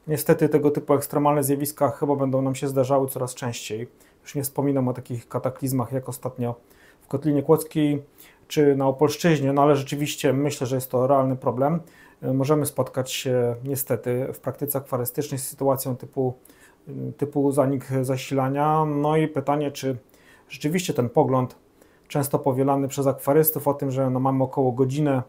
Niestety tego typu ekstremalne zjawiska chyba będą nam się zdarzały coraz częściej. Już nie wspominam o takich kataklizmach jak ostatnio w Kotlinie Kłodzkiej czy na Opolszczyźnie, ale rzeczywiście myślę, że jest to realny problem. Możemy spotkać się niestety w praktyce akwarystycznej z sytuacją typu zanik zasilania. No i pytanie, czy rzeczywiście ten pogląd, często powielany przez akwarystów o tym, że mamy około godzinę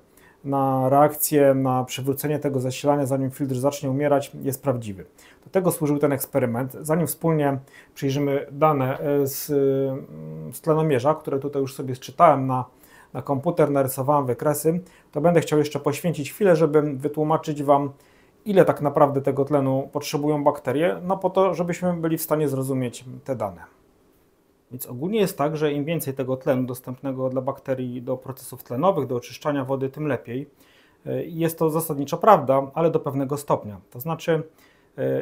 na reakcję, na przywrócenie tego zasilania, zanim filtr zacznie umierać, jest prawdziwy. Do tego służył ten eksperyment. Zanim wspólnie przyjrzymy dane z tlenomierza, które tutaj już sobie zczytałem na komputer, narysowałem wykresy, to będę chciał jeszcze poświęcić chwilę, żeby wytłumaczyć Wam, ile tak naprawdę tego tlenu potrzebują bakterie, po to, żebyśmy byli w stanie zrozumieć te dane. Więc ogólnie jest tak, że im więcej tego tlenu dostępnego dla bakterii do procesów tlenowych, do oczyszczania wody, tym lepiej. Jest to zasadniczo prawda, ale do pewnego stopnia. To znaczy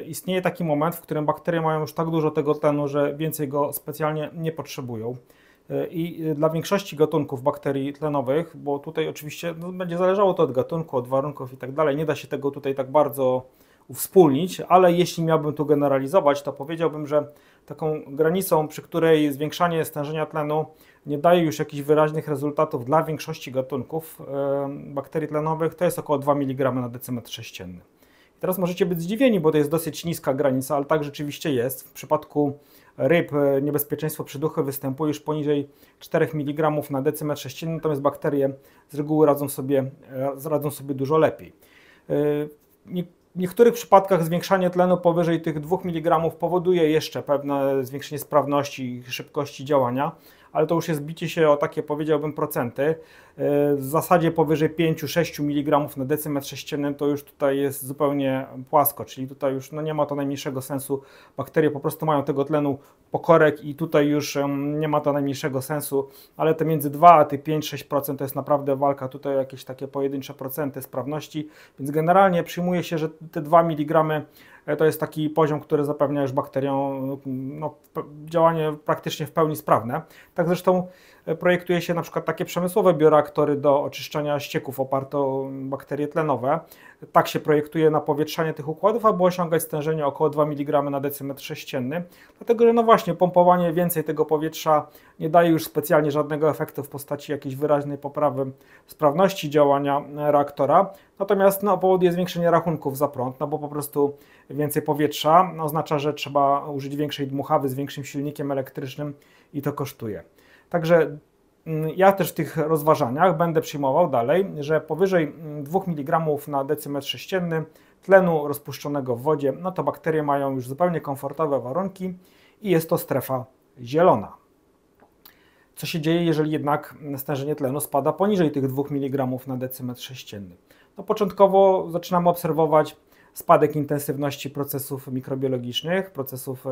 istnieje taki moment, w którym bakterie mają już tak dużo tego tlenu, że więcej go specjalnie nie potrzebują. I dla większości gatunków bakterii tlenowych, bo tutaj oczywiście będzie zależało to od gatunku, od warunków i tak dalej, nie da się tego tutaj tak bardzo uwspólnić, ale jeśli miałbym tu generalizować, to powiedziałbym, że taką granicą, przy której zwiększanie stężenia tlenu nie daje już jakichś wyraźnych rezultatów dla większości gatunków bakterii tlenowych, to jest około 2 mg na decymetr sześcienny. I teraz możecie być zdziwieni, bo to jest dosyć niska granica, ale tak rzeczywiście jest. W przypadku ryb niebezpieczeństwo przyduchy występuje już poniżej 4 mg na decymetr sześcienny, natomiast bakterie z reguły radzą sobie dużo lepiej. W niektórych przypadkach zwiększanie tlenu powyżej tych 2 mg powoduje jeszcze pewne zwiększenie sprawności i szybkości działania, ale to już jest bicie się o takie, powiedziałbym, procenty. W zasadzie powyżej 5-6 mg na decymetr sześcienny to już tutaj jest zupełnie płasko, czyli tutaj już nie ma to najmniejszego sensu. Bakterie po prostu mają tego tlenu pokorek i tutaj już nie ma to najmniejszego sensu, ale te między 2 a 5-6% to jest naprawdę walka tutaj o jakieś takie pojedyncze procenty sprawności, więc generalnie przyjmuje się, że te 2 mg to jest taki poziom, który zapewnia już bakteriom działanie praktycznie w pełni sprawne. Tak zresztą projektuje się na przykład takie przemysłowe bioreaktory do oczyszczania ścieków oparte o bakterie tlenowe. Tak się projektuje napowietrzanie tych układów, aby osiągać stężenie około 2 mg na decymetr sześcienny. Dlatego, że właśnie pompowanie więcej tego powietrza nie daje już specjalnie żadnego efektu w postaci jakiejś wyraźnej poprawy sprawności działania reaktora. Natomiast powoduje zwiększenie rachunków za prąd, bo po prostu więcej powietrza oznacza, że trzeba użyć większej dmuchawy z większym silnikiem elektrycznym i to kosztuje. Także ja też w tych rozważaniach będę przyjmował dalej, że powyżej 2 mg na decymetr sześcienny tlenu rozpuszczonego w wodzie, to bakterie mają już zupełnie komfortowe warunki i jest to strefa zielona. Co się dzieje, jeżeli jednak stężenie tlenu spada poniżej tych 2 mg na decymetr sześcienny? Początkowo zaczynamy obserwować spadek intensywności procesów mikrobiologicznych, procesów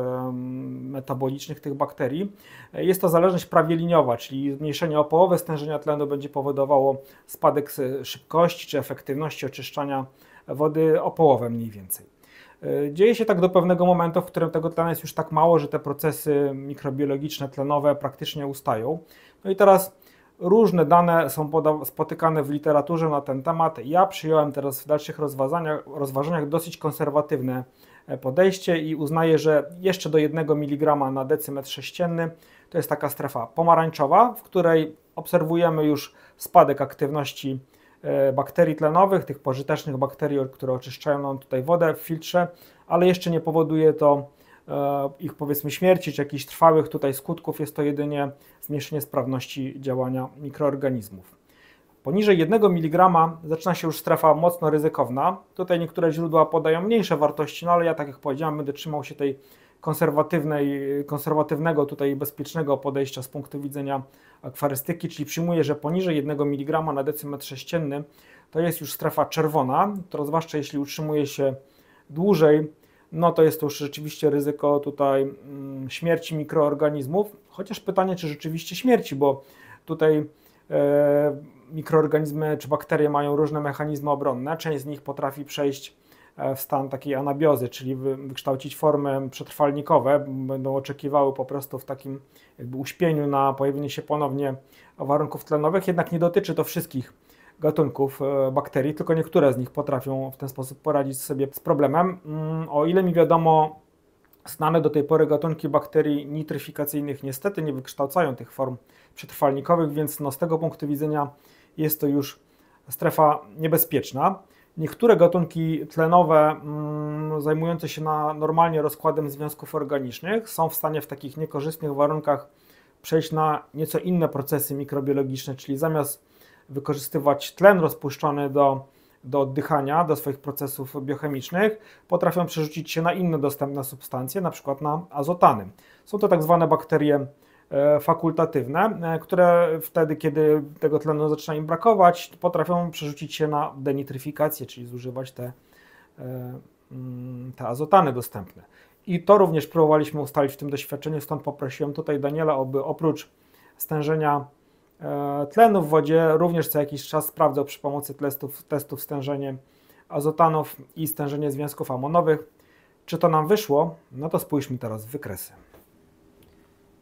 metabolicznych tych bakterii. Jest to zależność prawie liniowa, czyli zmniejszenie o połowę stężenia tlenu będzie powodowało spadek szybkości czy efektywności oczyszczania wody o połowę mniej więcej. Dzieje się tak do pewnego momentu, w którym tego tlenu jest już tak mało, że te procesy mikrobiologiczne, tlenowe praktycznie ustają. No i teraz różne dane są spotykane w literaturze na ten temat. Ja przyjąłem teraz w dalszych rozważaniach dosyć konserwatywne podejście i uznaję, że jeszcze do 1 mg na decymetr sześcienny to jest taka strefa pomarańczowa, w której obserwujemy już spadek aktywności bakterii tlenowych, tych pożytecznych bakterii, które oczyszczają nam tutaj wodę w filtrze, ale jeszcze nie powoduje to ich, powiedzmy, śmierci czy jakichś trwałych tutaj skutków. Jest to jedynie zmniejszenie sprawności działania mikroorganizmów. Poniżej 1 mg zaczyna się już strefa mocno ryzykowna. Tutaj niektóre źródła podają mniejsze wartości, ale ja, tak jak powiedziałem, będę trzymał się tej konserwatywnego, tutaj bezpiecznego podejścia z punktu widzenia akwarystyki, czyli przyjmuję, że poniżej 1 mg na decymetr sześcienny to jest już strefa czerwona, to zwłaszcza jeśli utrzymuje się dłużej, to jest to już rzeczywiście ryzyko tutaj śmierci mikroorganizmów, chociaż pytanie, czy rzeczywiście śmierci, bo tutaj mikroorganizmy czy bakterie mają różne mechanizmy obronne, część z nich potrafi przejść w stan takiej anabiozy, czyli wykształcić formy przetrwalnikowe, będą oczekiwały po prostu w takim jakby uśpieniu na pojawienie się ponownie warunków tlenowych, jednak nie dotyczy to wszystkich gatunków bakterii, tylko niektóre z nich potrafią w ten sposób poradzić sobie z problemem. O ile mi wiadomo, znane do tej pory gatunki bakterii nitryfikacyjnych niestety nie wykształcają tych form przetrwalnikowych, więc z tego punktu widzenia jest to już strefa niebezpieczna. Niektóre gatunki tlenowe zajmujące się normalnie rozkładem związków organicznych są w stanie w takich niekorzystnych warunkach przejść na nieco inne procesy mikrobiologiczne, czyli zamiast wykorzystywać tlen rozpuszczony do oddychania, do swoich procesów biochemicznych, potrafią przerzucić się na inne dostępne substancje, na przykład na azotany. Są to tak zwane bakterie fakultatywne, które wtedy, kiedy tego tlenu zaczyna im brakować, potrafią przerzucić się na denitryfikację, czyli zużywać te azotany dostępne. I to również próbowaliśmy ustalić w tym doświadczeniu, stąd poprosiłem tutaj Daniela, aby oprócz stężenia tlenu w wodzie również co jakiś czas sprawdzał przy pomocy testów stężenie azotanów i stężenie związków amonowych. Czy to nam wyszło? No to spójrzmy teraz w wykresy.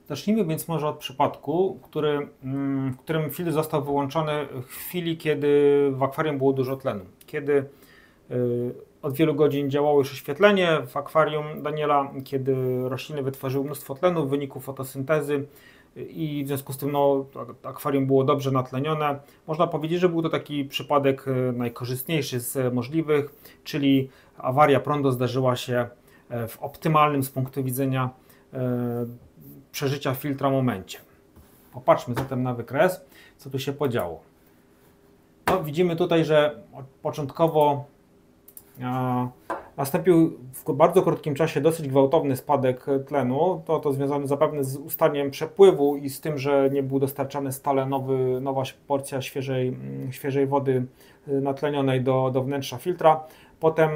Zacznijmy więc może od przypadku, w którym filtr został wyłączony w chwili, kiedy w akwarium było dużo tlenu. Kiedy od wielu godzin działało już oświetlenie w akwarium Daniela, kiedy rośliny wytworzyły mnóstwo tlenu w wyniku fotosyntezy i w związku z tym akwarium było dobrze natlenione. Można powiedzieć, że był to taki przypadek najkorzystniejszy z możliwych, czyli awaria prądu zdarzyła się w optymalnym z punktu widzenia przeżycia filtra momencie. Popatrzmy zatem na wykres, co tu się podziało. Widzimy tutaj, że początkowo nastąpił w bardzo krótkim czasie dosyć gwałtowny spadek tlenu. To związane zapewne z ustaniem przepływu i z tym, że nie był dostarczany stale nowa porcja świeżej wody natlenionej do wnętrza filtra. Potem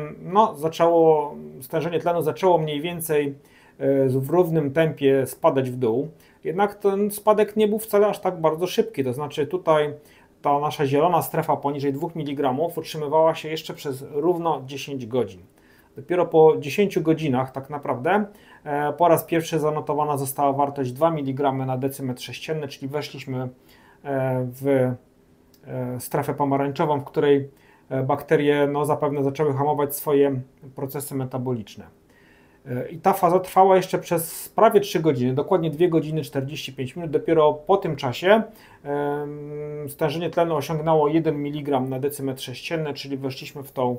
stężenie tlenu zaczęło mniej więcej w równym tempie spadać w dół. Jednak ten spadek nie był wcale aż tak bardzo szybki. To znaczy tutaj ta nasza zielona strefa poniżej 2 mg utrzymywała się jeszcze przez równo 10 godzin. Dopiero po 10 godzinach tak naprawdę po raz pierwszy zanotowana została wartość 2 mg na decymetr sześcienny, czyli weszliśmy w strefę pomarańczową, w której bakterie zapewne zaczęły hamować swoje procesy metaboliczne. I ta faza trwała jeszcze przez prawie 3 godziny, dokładnie 2 godziny 45 minut. Dopiero po tym czasie stężenie tlenu osiągnęło 1 mg na decymetr sześcienny, czyli weszliśmy w tą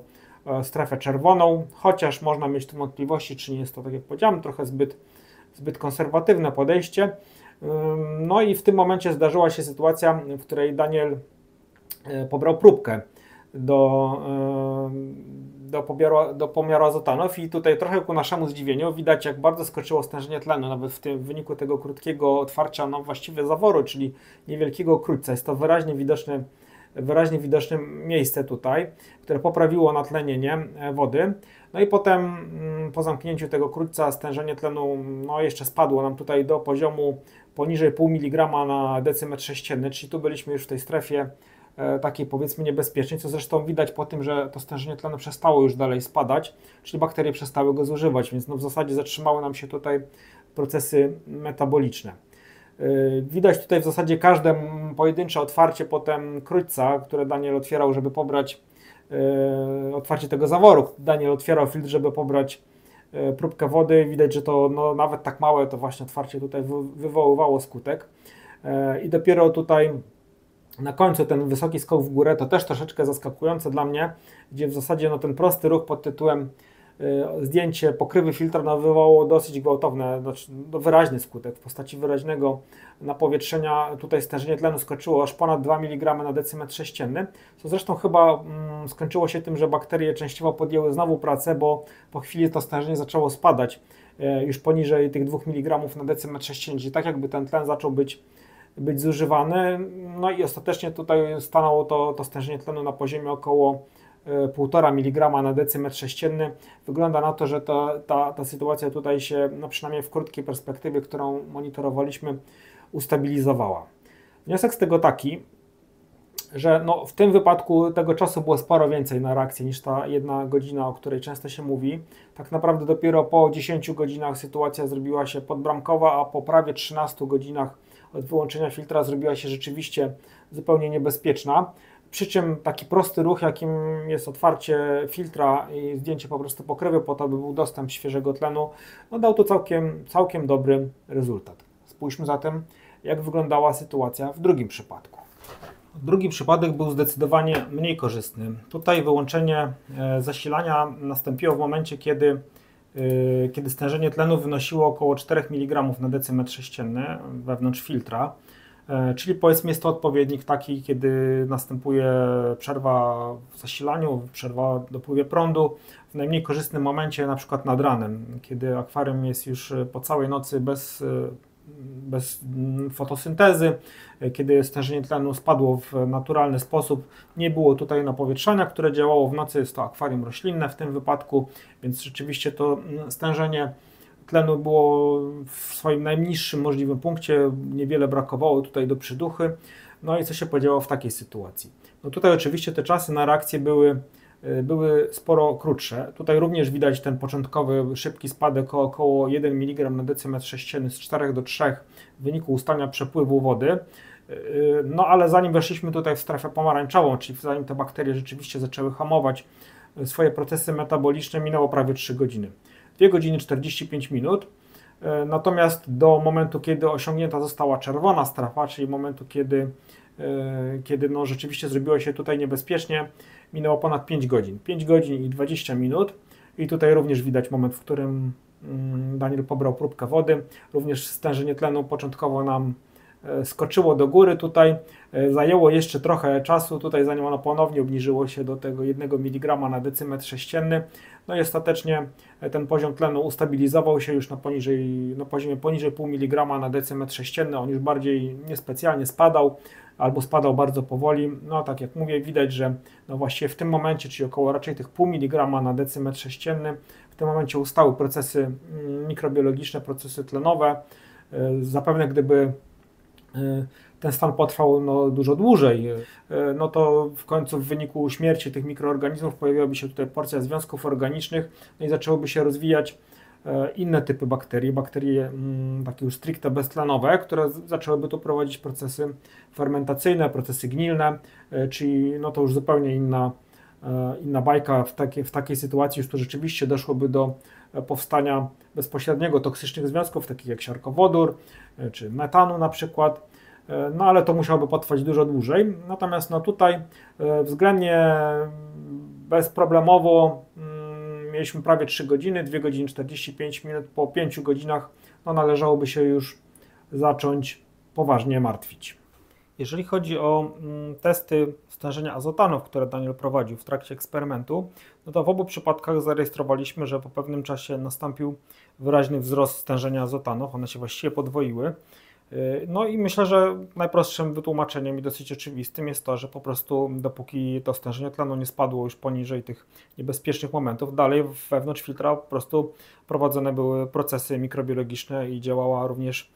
strefę czerwoną, chociaż można mieć tu wątpliwości, czy nie jest to, tak jak powiedziałem, trochę zbyt konserwatywne podejście. No i w tym momencie zdarzyła się sytuacja, w której Daniel pobrał próbkę do pomiaru azotanów i tutaj trochę ku naszemu zdziwieniu widać, jak bardzo skoczyło stężenie tlenu, nawet w wyniku tego krótkiego otwarcia, no właściwie zaworu, czyli niewielkiego krótca. Jest to wyraźnie widoczne miejsce tutaj, które poprawiło natlenienie wody. No i potem po zamknięciu tego krótca stężenie tlenu no jeszcze spadło nam tutaj do poziomu poniżej 0,5 mg na decymetr sześcienny, czyli tu byliśmy już w tej strefie takiej powiedzmy niebezpiecznej, co zresztą widać po tym, że to stężenie tlenu przestało już dalej spadać, czyli bakterie przestały go zużywać, więc no w zasadzie zatrzymały nam się tutaj procesy metaboliczne. Widać tutaj w zasadzie każde pojedyncze otwarcie potem krótca, które Daniel otwierał, żeby pobrać otwarcie tego zaworu. Daniel otwierał filtr, żeby pobrać próbkę wody. Widać, że to no, nawet tak małe to właśnie otwarcie tutaj wywoływało skutek. I dopiero tutaj na końcu ten wysoki skok w górę to też troszeczkę zaskakujące dla mnie, gdzie w zasadzie no, ten prosty ruch pod tytułem zdjęcie pokrywy filtra no, wywołało dosyć gwałtowny, znaczy, wyraźny skutek w postaci wyraźnego napowietrzenia. Tutaj stężenie tlenu skoczyło aż ponad 2 mg na decymetr sześcienny, co zresztą chyba skończyło się tym, że bakterie częściowo podjęły znowu pracę, bo po chwili to stężenie zaczęło spadać już poniżej tych 2 mg na decymetr sześcienny, czyli tak jakby ten tlen zaczął być zużywany. No i ostatecznie tutaj stanęło to stężenie tlenu na poziomie około 1,5 mg na decymetr sześcienny. Wygląda na to, że ta sytuacja tutaj się, no przynajmniej w krótkiej perspektywie, którą monitorowaliśmy, ustabilizowała. Wniosek z tego taki, że no w tym wypadku tego czasu było sporo więcej na reakcję niż ta 1 godzina, o której często się mówi. Tak naprawdę dopiero po 10 godzinach sytuacja zrobiła się podbramkowa, a po prawie 13 godzinach od wyłączenia filtra zrobiła się rzeczywiście zupełnie niebezpieczna. Przy czym taki prosty ruch, jakim jest otwarcie filtra i zdjęcie po prostu pokrywy po to, by był dostęp świeżego tlenu, no dał to całkiem dobry rezultat. Spójrzmy zatem, jak wyglądała sytuacja w drugim przypadku. Drugi przypadek był zdecydowanie mniej korzystny. Tutaj wyłączenie zasilania nastąpiło w momencie, kiedy stężenie tlenu wynosiło około 4 mg na decymetr sześcienny wewnątrz filtra. Czyli powiedzmy jest to odpowiednik taki, kiedy następuje przerwa w zasilaniu, przerwa w dopływie prądu w najmniej korzystnym momencie, na przykład nad ranem, kiedy akwarium jest już po całej nocy bez fotosyntezy, kiedy stężenie tlenu spadło w naturalny sposób, nie było tutaj napowietrzania, które działało w nocy, jest to akwarium roślinne w tym wypadku, więc rzeczywiście to stężenie tlenu było w swoim najniższym możliwym punkcie, niewiele brakowało tutaj do przyduchy. No i co się podziało w takiej sytuacji? No tutaj oczywiście te czasy na reakcję były sporo krótsze. Tutaj również widać ten początkowy szybki spadek o około 1 mg na decymetr sześcienny z 4 do 3 w wyniku ustania przepływu wody. No ale zanim weszliśmy tutaj w strefę pomarańczową, czyli zanim te bakterie rzeczywiście zaczęły hamować swoje procesy metaboliczne, minęło prawie 3 godziny. 2 godziny 45 minut. Natomiast do momentu, kiedy osiągnięta została czerwona strefa, czyli momentu, kiedy no rzeczywiście zrobiło się tutaj niebezpiecznie, minęło ponad 5 godzin. 5 godzin i 20 minut. I tutaj również widać moment, w którym Daniel pobrał próbkę wody. Również stężenie tlenu początkowo nam skoczyło do góry. Tutaj zajęło jeszcze trochę czasu, tutaj zanim ono ponownie obniżyło się do tego 1 mg na decymetr sześcienny. No i ostatecznie ten poziom tlenu ustabilizował się już na poziomie poniżej 0,5 mg na decymetr sześcienny. On już bardziej niespecjalnie spadał albo spadał bardzo powoli. No tak jak mówię, widać, że no właściwie w tym momencie, czyli około raczej tych 0,5 mg na decymetr sześcienny, w tym momencie ustały procesy mikrobiologiczne, procesy tlenowe. Zapewne gdyby ten stan potrwał no, dużo dłużej, no to w końcu w wyniku śmierci tych mikroorganizmów pojawiłaby się tutaj porcja związków organicznych, no i zaczęłyby się rozwijać inne typy bakterii, bakterie takie już stricte beztlenowe, które zaczęłyby tu prowadzić procesy fermentacyjne, procesy gnilne, czyli no to już zupełnie inna inna bajka. W takiej sytuacji już to rzeczywiście doszłoby do powstania bezpośredniego toksycznych związków, takich jak siarkowodór czy metanu na przykład. No ale to musiałoby potrwać dużo dłużej. Natomiast no tutaj względnie bezproblemowo mieliśmy prawie 3 godziny, 2 godziny 45 minut. Po 5 godzinach no, należałoby się już zacząć poważnie martwić. Jeżeli chodzi o testy stężenia azotanów, które Daniel prowadził w trakcie eksperymentu, no to w obu przypadkach zarejestrowaliśmy, że po pewnym czasie nastąpił wyraźny wzrost stężenia azotanów. One się właściwie podwoiły. No i myślę, że najprostszym wytłumaczeniem i dosyć oczywistym jest to, że po prostu dopóki to stężenie tlenu nie spadło już poniżej tych niebezpiecznych momentów, dalej wewnątrz filtra po prostu prowadzone były procesy mikrobiologiczne i działała również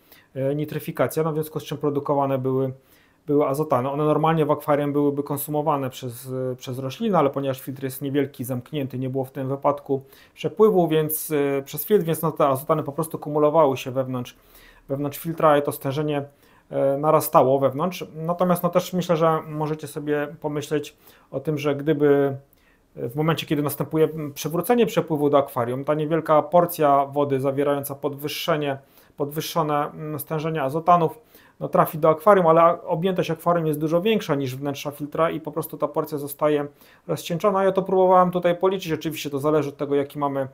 nitryfikacja, no w związku z czym produkowane były azotany. One normalnie w akwarium byłyby konsumowane przez rośliny, ale ponieważ filtr jest niewielki, zamknięty, nie było w tym wypadku przepływu przez filtr, więc no, te azotany po prostu kumulowały się wewnątrz filtra i to stężenie narastało wewnątrz. Natomiast no też myślę, że możecie sobie pomyśleć o tym, że gdyby w momencie, kiedy następuje przywrócenie przepływu do akwarium, ta niewielka porcja wody zawierająca podwyższone stężenie azotanów no, trafi do akwarium, ale objętość akwarium jest dużo większa niż wnętrza filtra i po prostu ta porcja zostaje rozcieńczona. Ja to próbowałem tutaj policzyć, oczywiście to zależy od tego, jaki mamy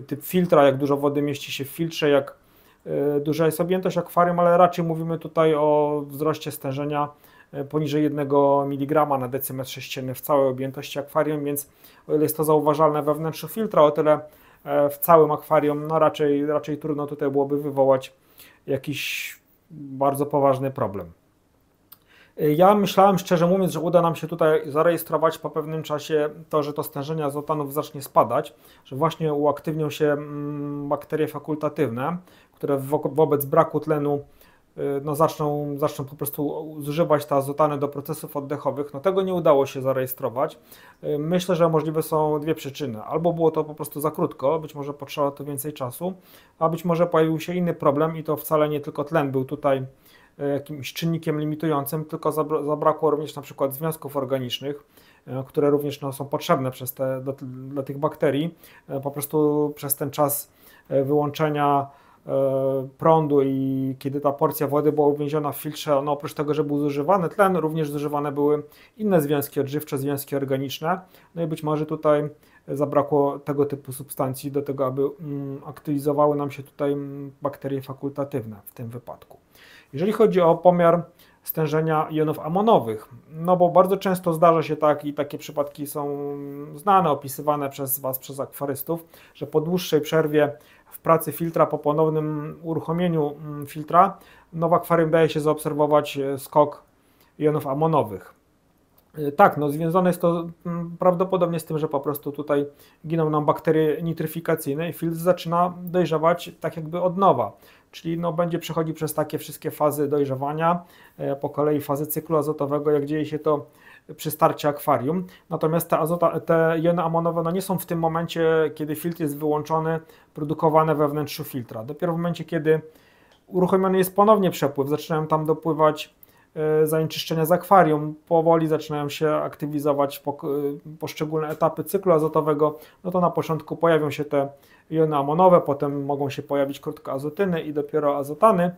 typ filtra, jak dużo wody mieści się w filtrze, jak duża jest objętość akwarium, ale raczej mówimy tutaj o wzroście stężenia poniżej 1 mg na decymetr sześcienny w całej objętości akwarium, więc o ile jest to zauważalne we wnętrzu filtra, o tyle w całym akwarium no raczej trudno tutaj byłoby wywołać jakiś bardzo poważny problem. Ja myślałem, szczerze mówiąc, że uda nam się tutaj zarejestrować po pewnym czasie to, że to stężenie azotanów zacznie spadać, że właśnie uaktywnią się bakterie fakultatywne, które wobec braku tlenu no zaczną po prostu zużywać te azotany do procesów oddechowych. No tego nie udało się zarejestrować. Myślę, że możliwe są dwie przyczyny. Albo było to po prostu za krótko, być może potrzeba to więcej czasu, a być może pojawił się inny problem i to wcale nie tylko tlen był tutaj jakimś czynnikiem limitującym, tylko zabrakło również na przykład związków organicznych, które również no, są potrzebne dla tych bakterii. Po prostu przez ten czas wyłączenia prądu i kiedy ta porcja wody była uwięziona w filtrze, no oprócz tego, że był zużywany tlen, również zużywane były inne związki odżywcze, związki organiczne. No i być może tutaj zabrakło tego typu substancji do tego, aby aktywizowały nam się tutaj bakterie fakultatywne w tym wypadku. Jeżeli chodzi o pomiar stężenia jonów amonowych, no bo bardzo często zdarza się tak i takie przypadki są znane, opisywane przez Was, przez akwarystów, że po dłuższej przerwie w pracy filtra, po ponownym uruchomieniu filtra, no w akwarium daje się zaobserwować skok jonów amonowych. Tak, no związane jest to prawdopodobnie z tym, że po prostu tutaj giną nam bakterie nitryfikacyjne i filtr zaczyna dojrzewać tak jakby od nowa. Czyli no będzie przechodził przez takie wszystkie fazy dojrzewania, po kolei fazy cyklu azotowego, jak dzieje się to przy starcie akwarium. Natomiast te jony amonowe no nie są w tym momencie, kiedy filtr jest wyłączony, produkowane we wnętrzu filtra. Dopiero w momencie, kiedy uruchomiony jest ponownie przepływ, zaczynają tam dopływać zanieczyszczenia z akwarium, powoli zaczynają się aktywizować poszczególne etapy cyklu azotowego, no to na początku pojawią się te jony amonowe, potem mogą się pojawić krótko azotyny i dopiero azotany.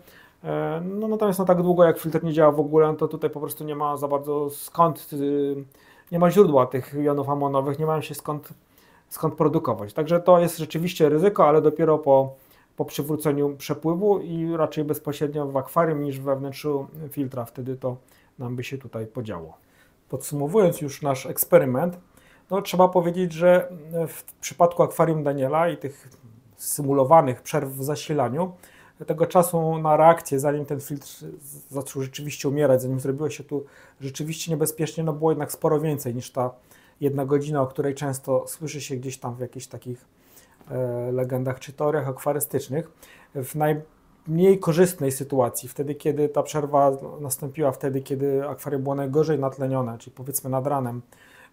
No natomiast no tak długo jak filtr nie działa w ogóle, to tutaj po prostu nie ma za bardzo nie ma źródła tych jonów amonowych, nie mają się skąd produkować. Także to jest rzeczywiście ryzyko, ale dopiero po przywróceniu przepływu i raczej bezpośrednio w akwarium niż we wnętrzu filtra. Wtedy to nam by się tutaj podziało. Podsumowując już nasz eksperyment, no trzeba powiedzieć, że w przypadku akwarium Daniela i tych symulowanych przerw w zasilaniu, tego czasu na reakcję, zanim ten filtr zaczął rzeczywiście umierać, zanim zrobiło się tu rzeczywiście niebezpiecznie, no było jednak sporo więcej niż ta 1 godzina, o której często słyszy się gdzieś tam w jakichś takich legendach czy teoriach akwarystycznych. W najmniej korzystnej sytuacji, wtedy kiedy ta przerwa nastąpiła, wtedy kiedy akwarium było najgorzej natlenione, czyli powiedzmy nad ranem,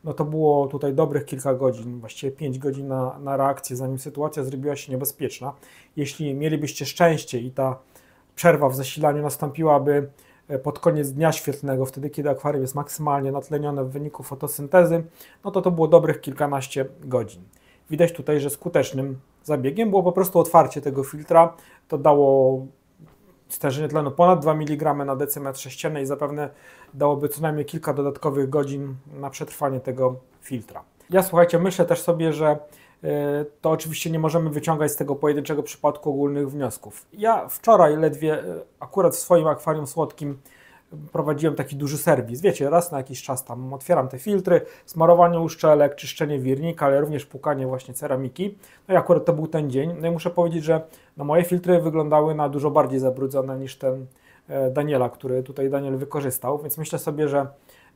no to było tutaj dobrych kilka godzin, właściwie 5 godzin na reakcję, zanim sytuacja zrobiła się niebezpieczna. Jeśli mielibyście szczęście i ta przerwa w zasilaniu nastąpiłaby pod koniec dnia świetlnego, wtedy kiedy akwarium jest maksymalnie natlenione w wyniku fotosyntezy, no to było dobrych kilkanaście godzin. Widać tutaj, że skutecznym zabiegiem było po prostu otwarcie tego filtra. To dało stężenie tlenu ponad 2 mg na decymetr sześcienny i zapewne dałoby co najmniej kilka dodatkowych godzin na przetrwanie tego filtra. Ja, słuchajcie, myślę też sobie, że to oczywiście nie możemy wyciągać z tego pojedynczego przypadku ogólnych wniosków. Ja wczoraj ledwie, akurat w swoim akwarium słodkim, prowadziłem taki duży serwis. Wiecie, raz na jakiś czas tam otwieram te filtry, smarowanie uszczelek, czyszczenie wirnika, ale również płukanie właśnie ceramiki. No i akurat to był ten dzień. No i muszę powiedzieć, że moje filtry wyglądały na dużo bardziej zabrudzone niż ten Daniela, który tutaj Daniel wykorzystał, więc myślę sobie, że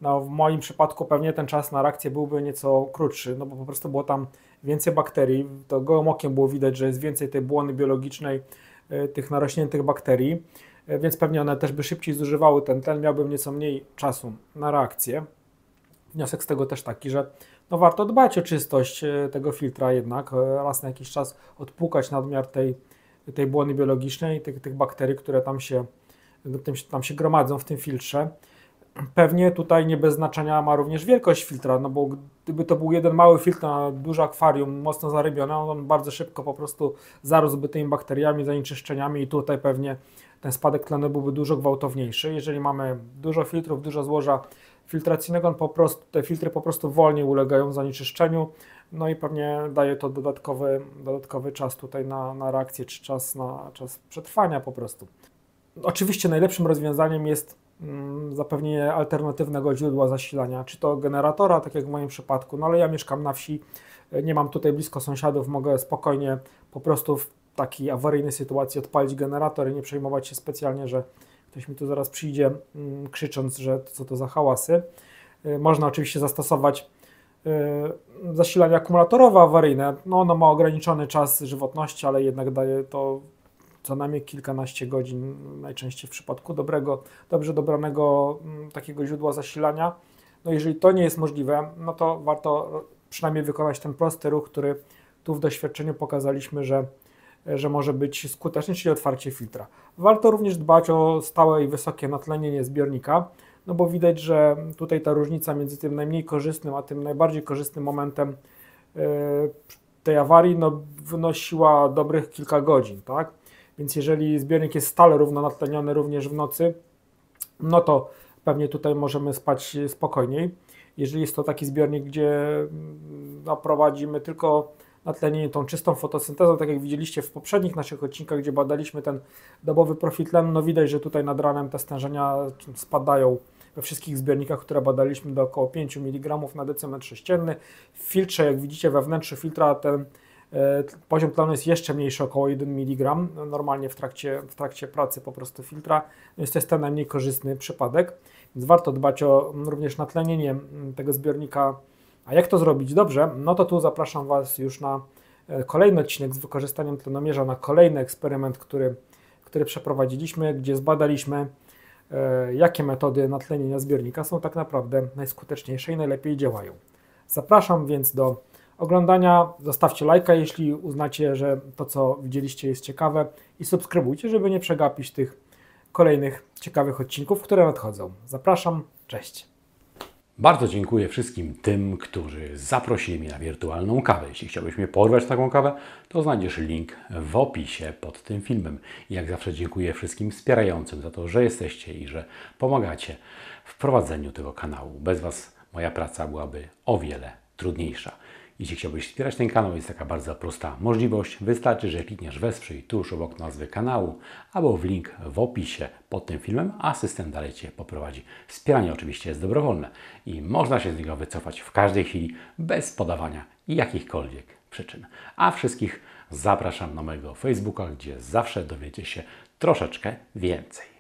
w moim przypadku pewnie ten czas na reakcję byłby nieco krótszy, no bo po prostu było tam więcej bakterii, to gołym okiem było widać, że jest więcej tej błony biologicznej, tych narośniętych bakterii, więc pewnie one też by szybciej zużywały ten tlen, miałbym nieco mniej czasu na reakcję. Wniosek z tego też taki, że warto dbać o czystość tego filtra jednak, raz na jakiś czas odpłukać nadmiar tej błony biologicznej, tych bakterii, które tam się gromadzą w tym filtrze. Pewnie tutaj nie bez znaczenia ma również wielkość filtra, no bo gdyby to był jeden mały filtr na duże akwarium, mocno zarybione, on bardzo szybko po prostu zarósłby tymi bakteriami, zanieczyszczeniami i tutaj pewnie ten spadek tlenu byłby dużo gwałtowniejszy. Jeżeli mamy dużo filtrów, dużo złoża filtracyjnego, te filtry po prostu wolniej ulegają zanieczyszczeniu, no i pewnie daje to dodatkowy czas tutaj na reakcję, czy czas przetrwania po prostu. Oczywiście najlepszym rozwiązaniem jest zapewnienie alternatywnego źródła zasilania, czy to generatora, tak jak w moim przypadku, no ale ja mieszkam na wsi, nie mam tutaj blisko sąsiadów, mogę spokojnie po prostu w takiej awaryjnej sytuacji odpalić generator i nie przejmować się specjalnie, że ktoś mi tu zaraz przyjdzie krzycząc, że co to za hałasy. Można oczywiście zastosować zasilanie akumulatorowe awaryjne, no ono ma ograniczony czas żywotności, ale jednak daje to co najmniej kilkanaście godzin, najczęściej w przypadku dobrze dobranego takiego źródła zasilania. No jeżeli to nie jest możliwe, no to warto przynajmniej wykonać ten prosty ruch, który tu w doświadczeniu pokazaliśmy, że może być skuteczny, czyli otwarcie filtra. Warto również dbać o stałe i wysokie natlenienie zbiornika, no bo widać, że tutaj ta różnica między tym najmniej korzystnym, a tym najbardziej korzystnym momentem tej awarii wynosiła dobrych kilka godzin, tak? Więc jeżeli zbiornik jest stale równo natleniony również w nocy, no to pewnie tutaj możemy spać spokojniej. Jeżeli jest to taki zbiornik, gdzie prowadzimy tylko natlenienie tą czystą fotosyntezą, tak jak widzieliście w poprzednich naszych odcinkach, gdzie badaliśmy ten dobowy profil tlenu, no widać, że tutaj nad ranem te stężenia spadają we wszystkich zbiornikach, które badaliśmy, do około 5 mg na decymetr sześcienny. W filtrze, jak widzicie, we wnętrzu filtra ten poziom tlenu jest jeszcze mniejszy, około 1 mg, normalnie w trakcie pracy po prostu filtra, więc to jest ten najmniej korzystny przypadek, więc warto dbać o również natlenienie tego zbiornika. A jak to zrobić dobrze? No to tu zapraszam Was już na kolejny odcinek z wykorzystaniem tlenomierza, na kolejny eksperyment, który przeprowadziliśmy, gdzie zbadaliśmy, jakie metody natlenienia zbiornika są tak naprawdę najskuteczniejsze i najlepiej działają. Zapraszam więc do oglądania, zostawcie lajka, jeśli uznacie, że to, co widzieliście, jest ciekawe, i subskrybujcie, żeby nie przegapić tych kolejnych ciekawych odcinków, które nadchodzą. Zapraszam, cześć! Bardzo dziękuję wszystkim tym, którzy zaprosili mnie na wirtualną kawę. Jeśli chciałbyś mnie porwać taką kawę, to znajdziesz link w opisie pod tym filmem. I jak zawsze dziękuję wszystkim wspierającym za to, że jesteście i że pomagacie w prowadzeniu tego kanału. Bez Was moja praca byłaby o wiele trudniejsza. Jeśli chciałbyś wspierać ten kanał, jest taka bardzo prosta możliwość. Wystarczy, że klikniesz wesprzyj tuż obok nazwy kanału albo w link w opisie pod tym filmem. Asystent dalej Cię poprowadzi. Wspieranie oczywiście jest dobrowolne i można się z niego wycofać w każdej chwili bez podawania jakichkolwiek przyczyn. A wszystkich zapraszam na mojego Facebooka, gdzie zawsze dowiecie się troszeczkę więcej.